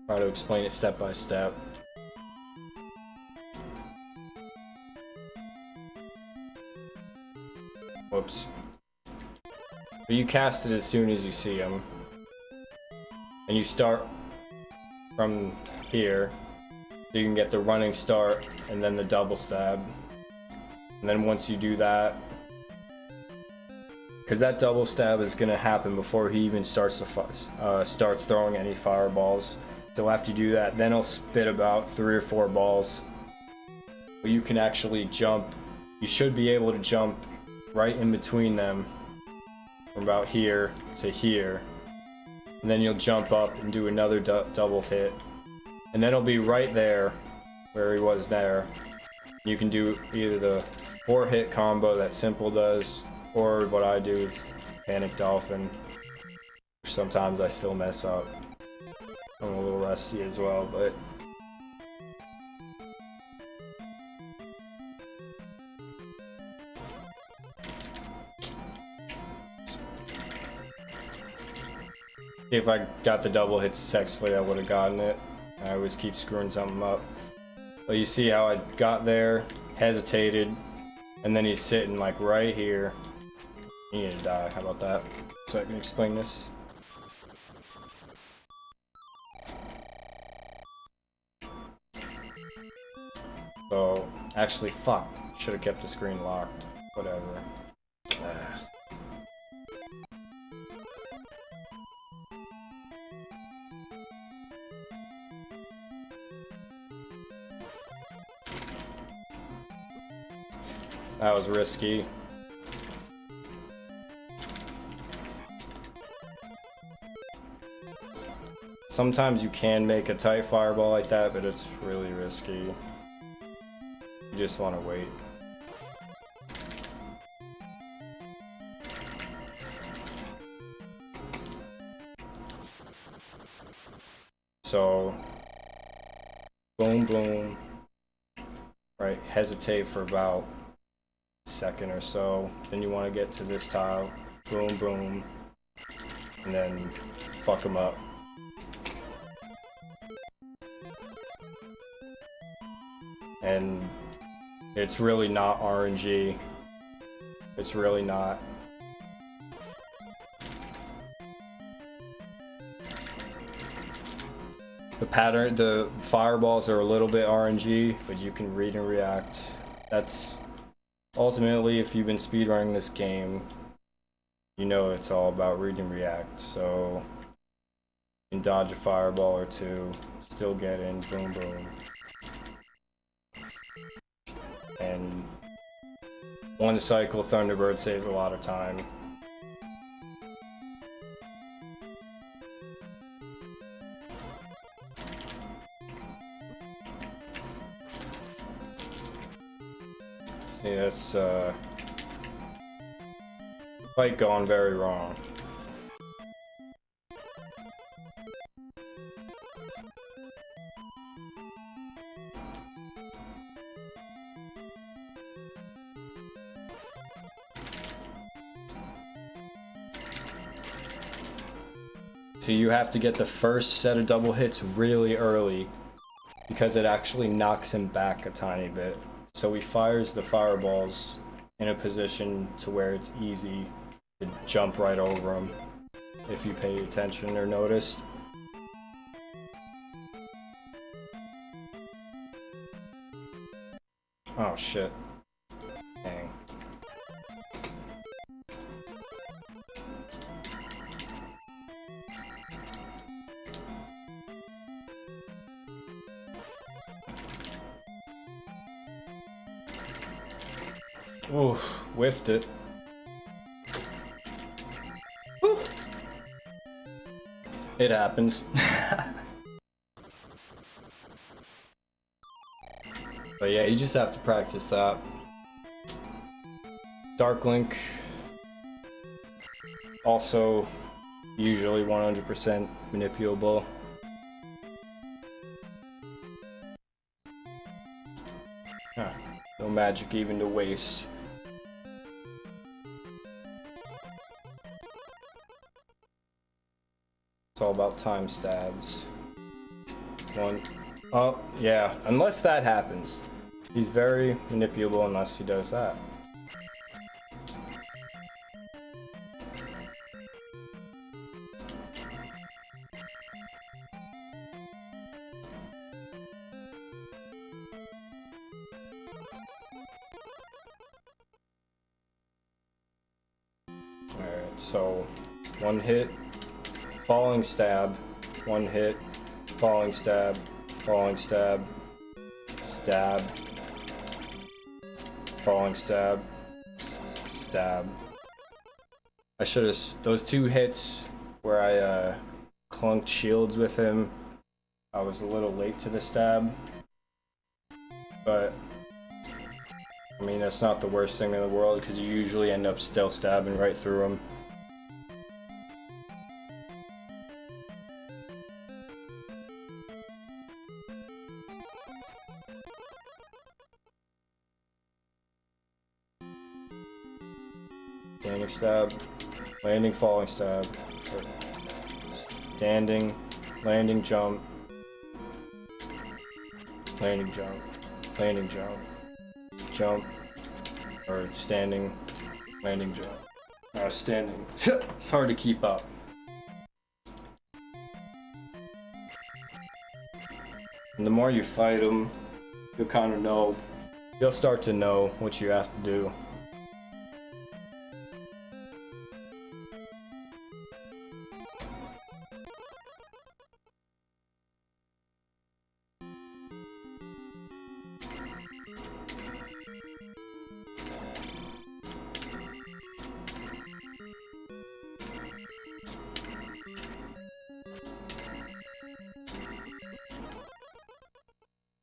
try to explain it step by step. Whoops. But you cast it as soon as you see him. And you start from here, so you can get the running start and then the double stab. And then once you do that, because that double stab is going to happen before he even starts throwing any fireballs. So after you do that, then he'll spit about 3 or 4 balls. But you can actually jump. You should be able to jump right in between them from about here to here. And then you'll jump up and do another double hit. And then he'll be right there where he was there. You can do either the 4-hit combo that Simple does, or what I do is Panic Dolphin, which sometimes I still mess up. I'm a little rusty as well, but if I got the double hit successfully, I would have gotten it. I always keep screwing something up. But you see how I got there, hesitated, and then he's sitting like right here. You need to die. How about that? So I can explain this. So, actually, fuck. Should have kept the screen locked. Whatever. That was risky. Sometimes you can make a tight fireball like that, but it's really risky. You just want to wait. So, boom, boom. Right, hesitate for about a second or so. Then you want to get to this tile. Boom, boom. And then fuck them up. And it's really not RNG. It's really not. The pattern, the fireballs are a little bit RNG, but you can read and react. That's ultimately, if you've been speedrunning this game, you know it's all about read and react. So you can dodge a fireball or two, still get in, boom, boom. And one cycle Thunderbird saves a lot of time. See, that's fight gone very wrong. So you have to get the first set of double hits really early because it actually knocks him back a tiny bit. So he fires the fireballs in a position to where it's easy to jump right over him if you pay attention or noticed. Oh shit. Dang. Ooh, whiffed it. Whew. It happens. But yeah, you just have to practice that. Dark Link, also usually 100% manipulable. Huh. No magic even to waste. It's all about time stabs. One. Oh, yeah. Unless that happens. He's very manipulable unless he does that. Alright, so one hit. Falling stab, one hit, falling stab, stab, falling stab, stab. I should have, those two hits where I clunked shields with him, I was a little late to the stab, but I mean that's not the worst thing in the world because you usually end up still stabbing right through him. Standing stab, landing, falling stab, standing, landing, jump, landing, jump, landing, jump, jump, or standing, landing, jump. Standing. It's hard to keep up. And the more you fight them, you'll kind of know, you'll start to know what you have to do.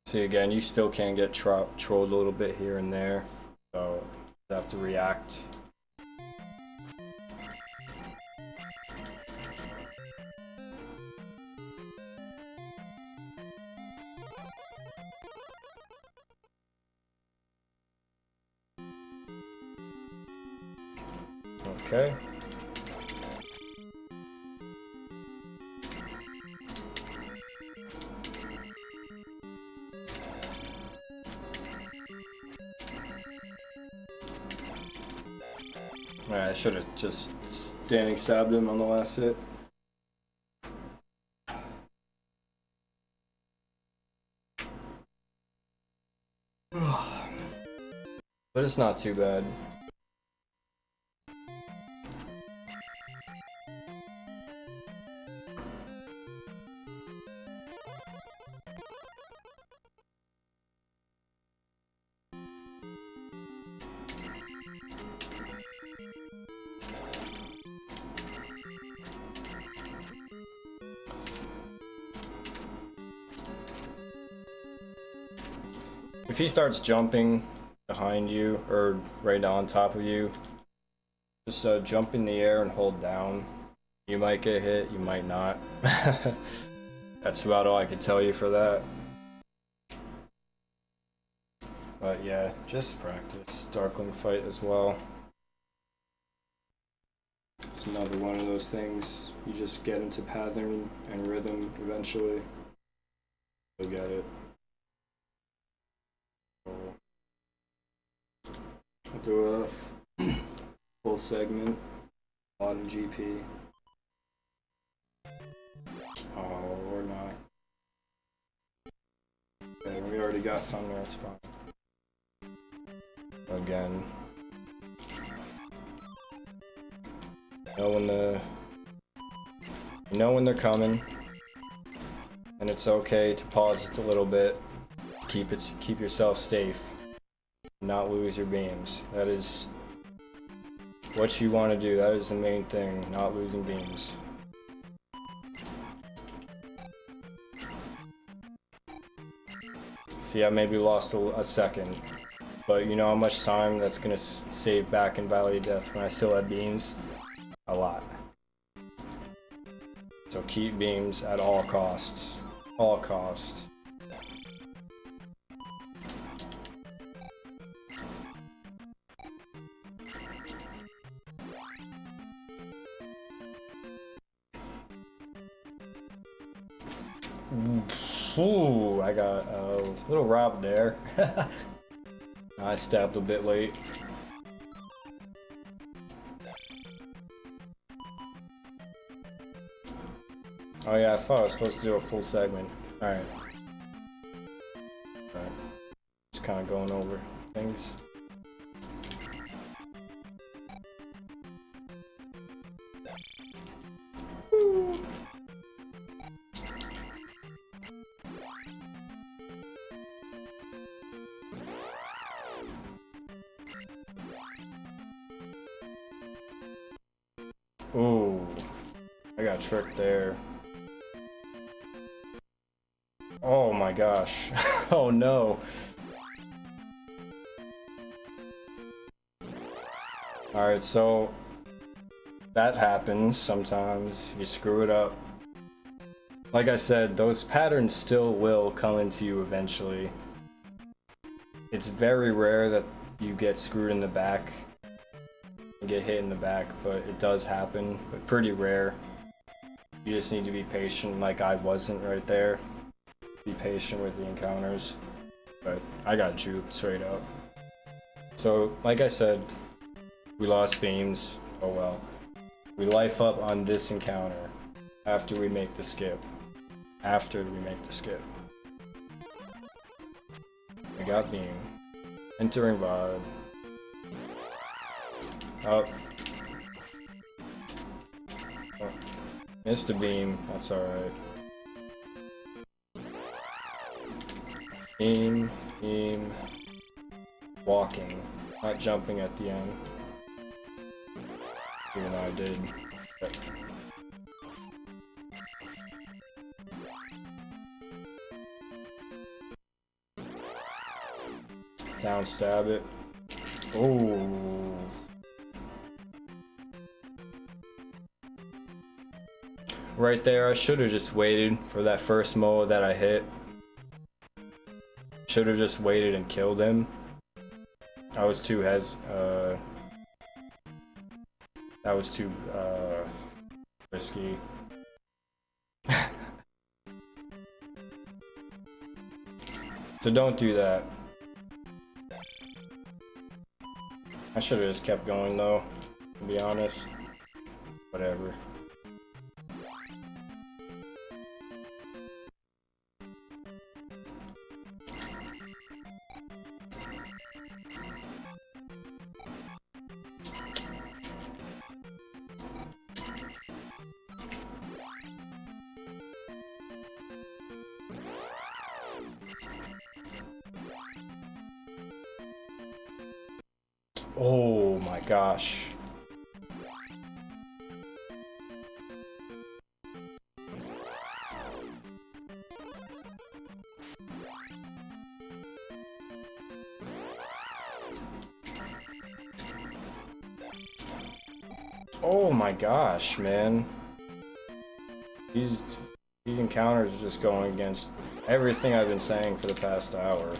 See, again, you still can get trolled a little bit here and there, so you have to react. Okay. Alright, I should have just standing stabbed him on the last hit. But it's not too bad. If he starts jumping behind you or right on top of you, just jump in the air and hold down. You might get hit, you might not. That's about all I can tell you for that. But yeah, just practice Darkling fight as well. It's another one of those things, you just get into pattern and rhythm eventually. You'll get it. I'll do a full segment, a lot of GP. Oh, or not. Okay, we already got Thunder, that's fine. Again. You know when they're coming, and it's okay to pause it a little bit. Keep yourself safe. Not lose your beams. That is what you want to do. That is the main thing, not losing beams. See, I maybe lost a second, but you know how much time that's gonna save back in Valley of Death when I still have beams? A lot. So keep beams at all costs. All costs. Ooh, I got a little robbed there. I stabbed a bit late. Oh yeah, I thought I was supposed to do a full segment. Alright. Alright. Just kind of going over things. Ooh, I got tricked there. Oh my gosh. Oh no. Alright, so that happens sometimes. You screw it up. Like I said, those patterns still will come into you eventually. It's very rare that you get screwed in the back. and get hit in the back, but it does happen, but pretty rare. You just need to be patient, like I wasn't right there. Be patient with the encounters, but I got juked straight up. So, like I said, we lost beams. Oh well. We life up on this encounter after we make the skip. After we make the skip. I got beam. Entering VOD. Up. Oh. Missed a beam. That's alright. Beam. Beam. Walking. Not jumping at the end. Even though I did. But down stab it. Oh. Right there, I should have just waited for that first Moa that I hit. Should have just waited and killed him. I was too that was too risky. So don't do that. I should have just kept going though, to be honest. Whatever. Oh my gosh. Oh my gosh, man. These encounters are just going against everything I've been saying for the past hour.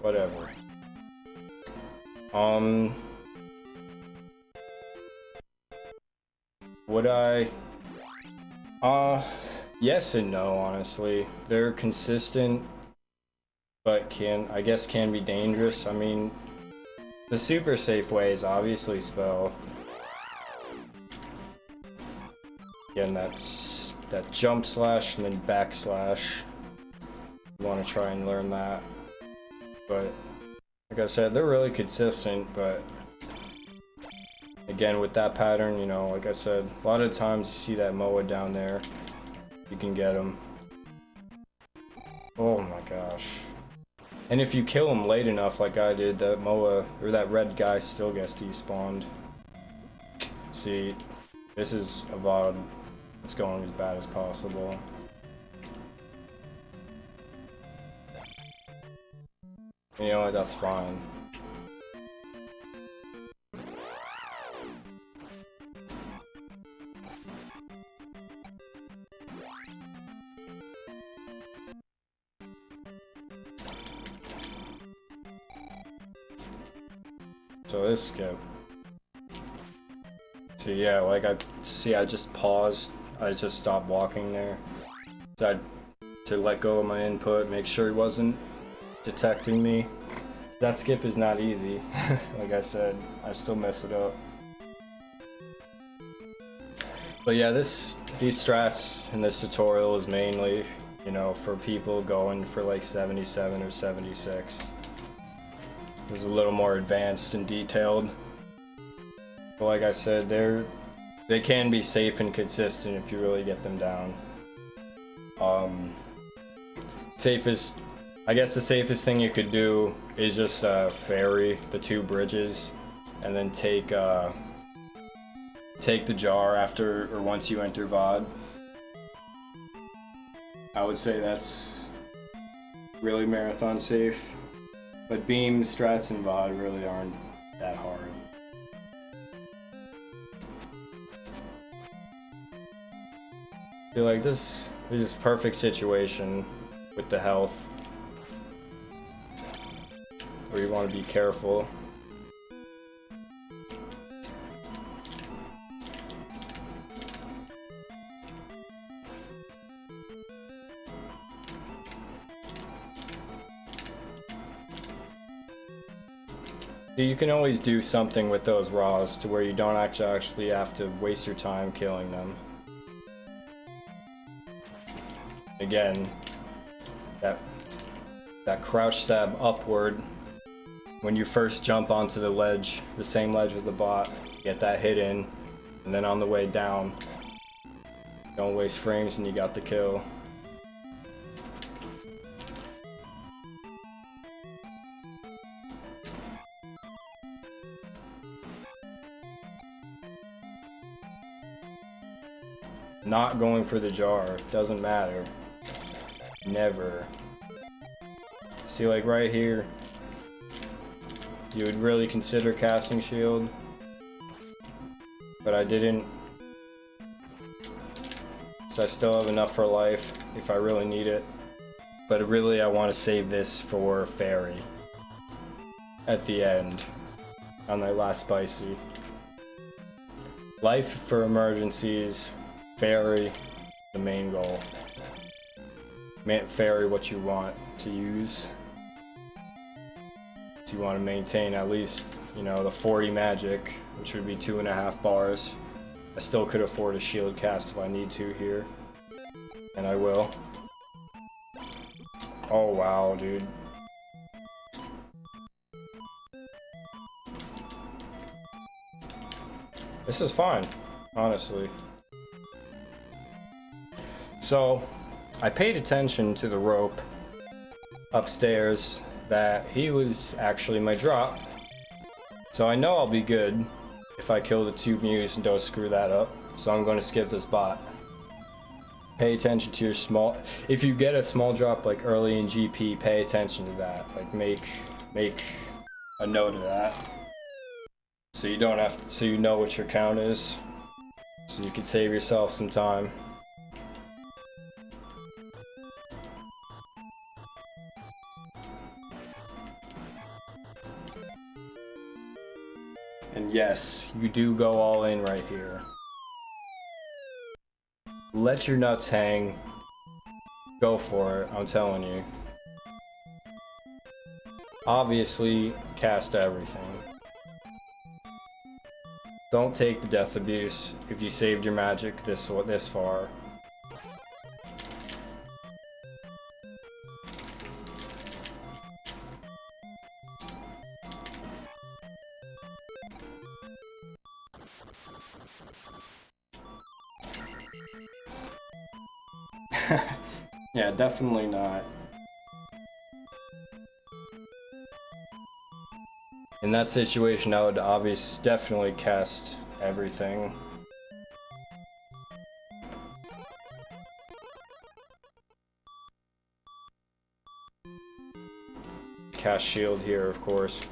Whatever. Would I? Yes and no, honestly. They're consistent, but I guess can be dangerous. I mean, the super safe way is obviously spell. Again, that's that jump slash and then backslash. You want to try and learn that. But like I said, they're really consistent, but again, with that pattern, you know, like I said, a lot of times you see that Moa down there, you can get him. Oh my gosh. And if you kill him late enough like I did, that Moa, or that red guy still gets despawned. See, this is a VOD that's going as bad as possible. You know what, that's fine. So this skip. See, yeah, like I just paused. I just stopped walking there. Decided to let go of my input, make sure he wasn't detecting me. That skip is not easy. Like I said, I still mess it up. But yeah, these strats in this tutorial is mainly, you know, for people going for like 77 or 76. It's a little more advanced and detailed. But like I said, they can be safe and consistent if you really get them down. I guess the safest thing you could do is just ferry the 2 bridges, and then take the jar after or once you enter VOD. I would say that's really marathon safe, but beam strats and VOD really aren't that hard. I feel like this is perfect situation with the health, where you want to be careful. You can always do something with those raws to where you don't actually have to waste your time killing them. Again, that crouch stab upward when you first jump onto the ledge, the same ledge as the bot, get that hit in, and then on the way down, don't waste frames and you got the kill. Not going for the jar, doesn't matter. Never. See, like right here, you would really consider casting shield, but I didn't. So I still have enough for life if I really need it. But really I want to save this for fairy at the end on that last spicy. Life for emergencies, fairy the main goal. Fairy what you want to use. So you want to maintain at least, you know, the 40 magic, which would be 2.5 bars. I still could afford a shield cast if I need to here, and I will. Oh wow, dude. This is fine, honestly. So, I paid attention to the rope upstairs that he was actually my drop. So I know I'll be good if I kill the 2 Mews and don't screw that up. So I'm going to skip this bot. Pay attention to your small... If you get a small drop like early in GP, pay attention to that. Like make a note of that. So you don't have to, so you know what your count is. So you can save yourself some time. And yes, you do go all in right here. Let your nuts hang. Go for it, I'm telling you. Obviously, cast everything. Don't take the death abuse if you saved your magic this far. Yeah, definitely not. In that situation, I would definitely cast everything. Cast shield here, of course.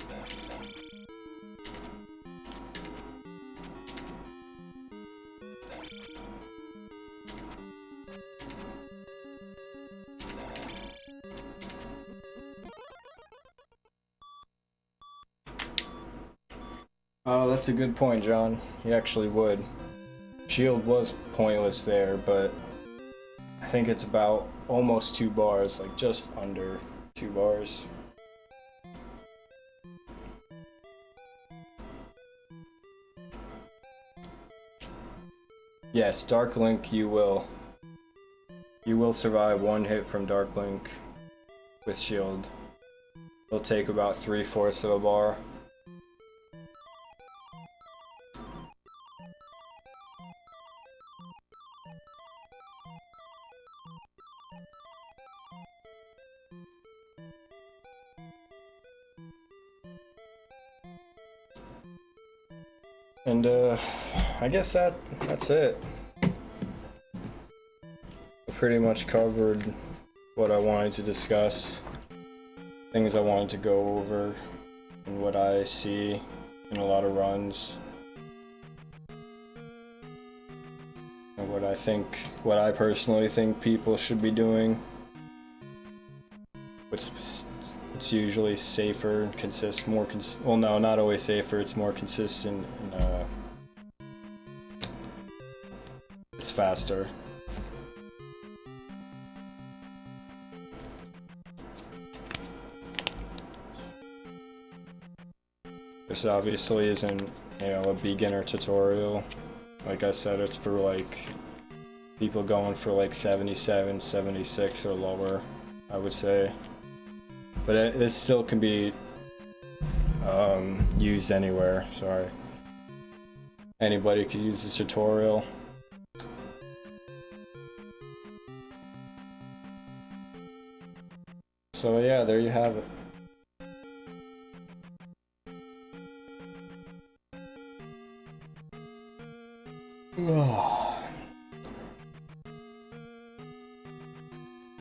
Oh, that's a good point, John. He actually would. Shield was pointless there, but I think it's about almost 2 bars, like just under 2 bars. Yes, Dark Link, you will. You will survive 1 hit from Dark Link with shield. It'll take about 3/4 of a bar. And I guess that's it. I pretty much covered what I wanted to discuss, things I wanted to go over, and what I see in a lot of runs, and what I personally think people should be doing. It's usually safer and well, no, not always safer. It's more consistent and it's faster. This obviously isn't, you know, a beginner tutorial. Like I said, it's for like people going for like 77, 76 or lower, I would say. But this still can be used anywhere, sorry. Anybody could use this tutorial. So yeah, there you have it.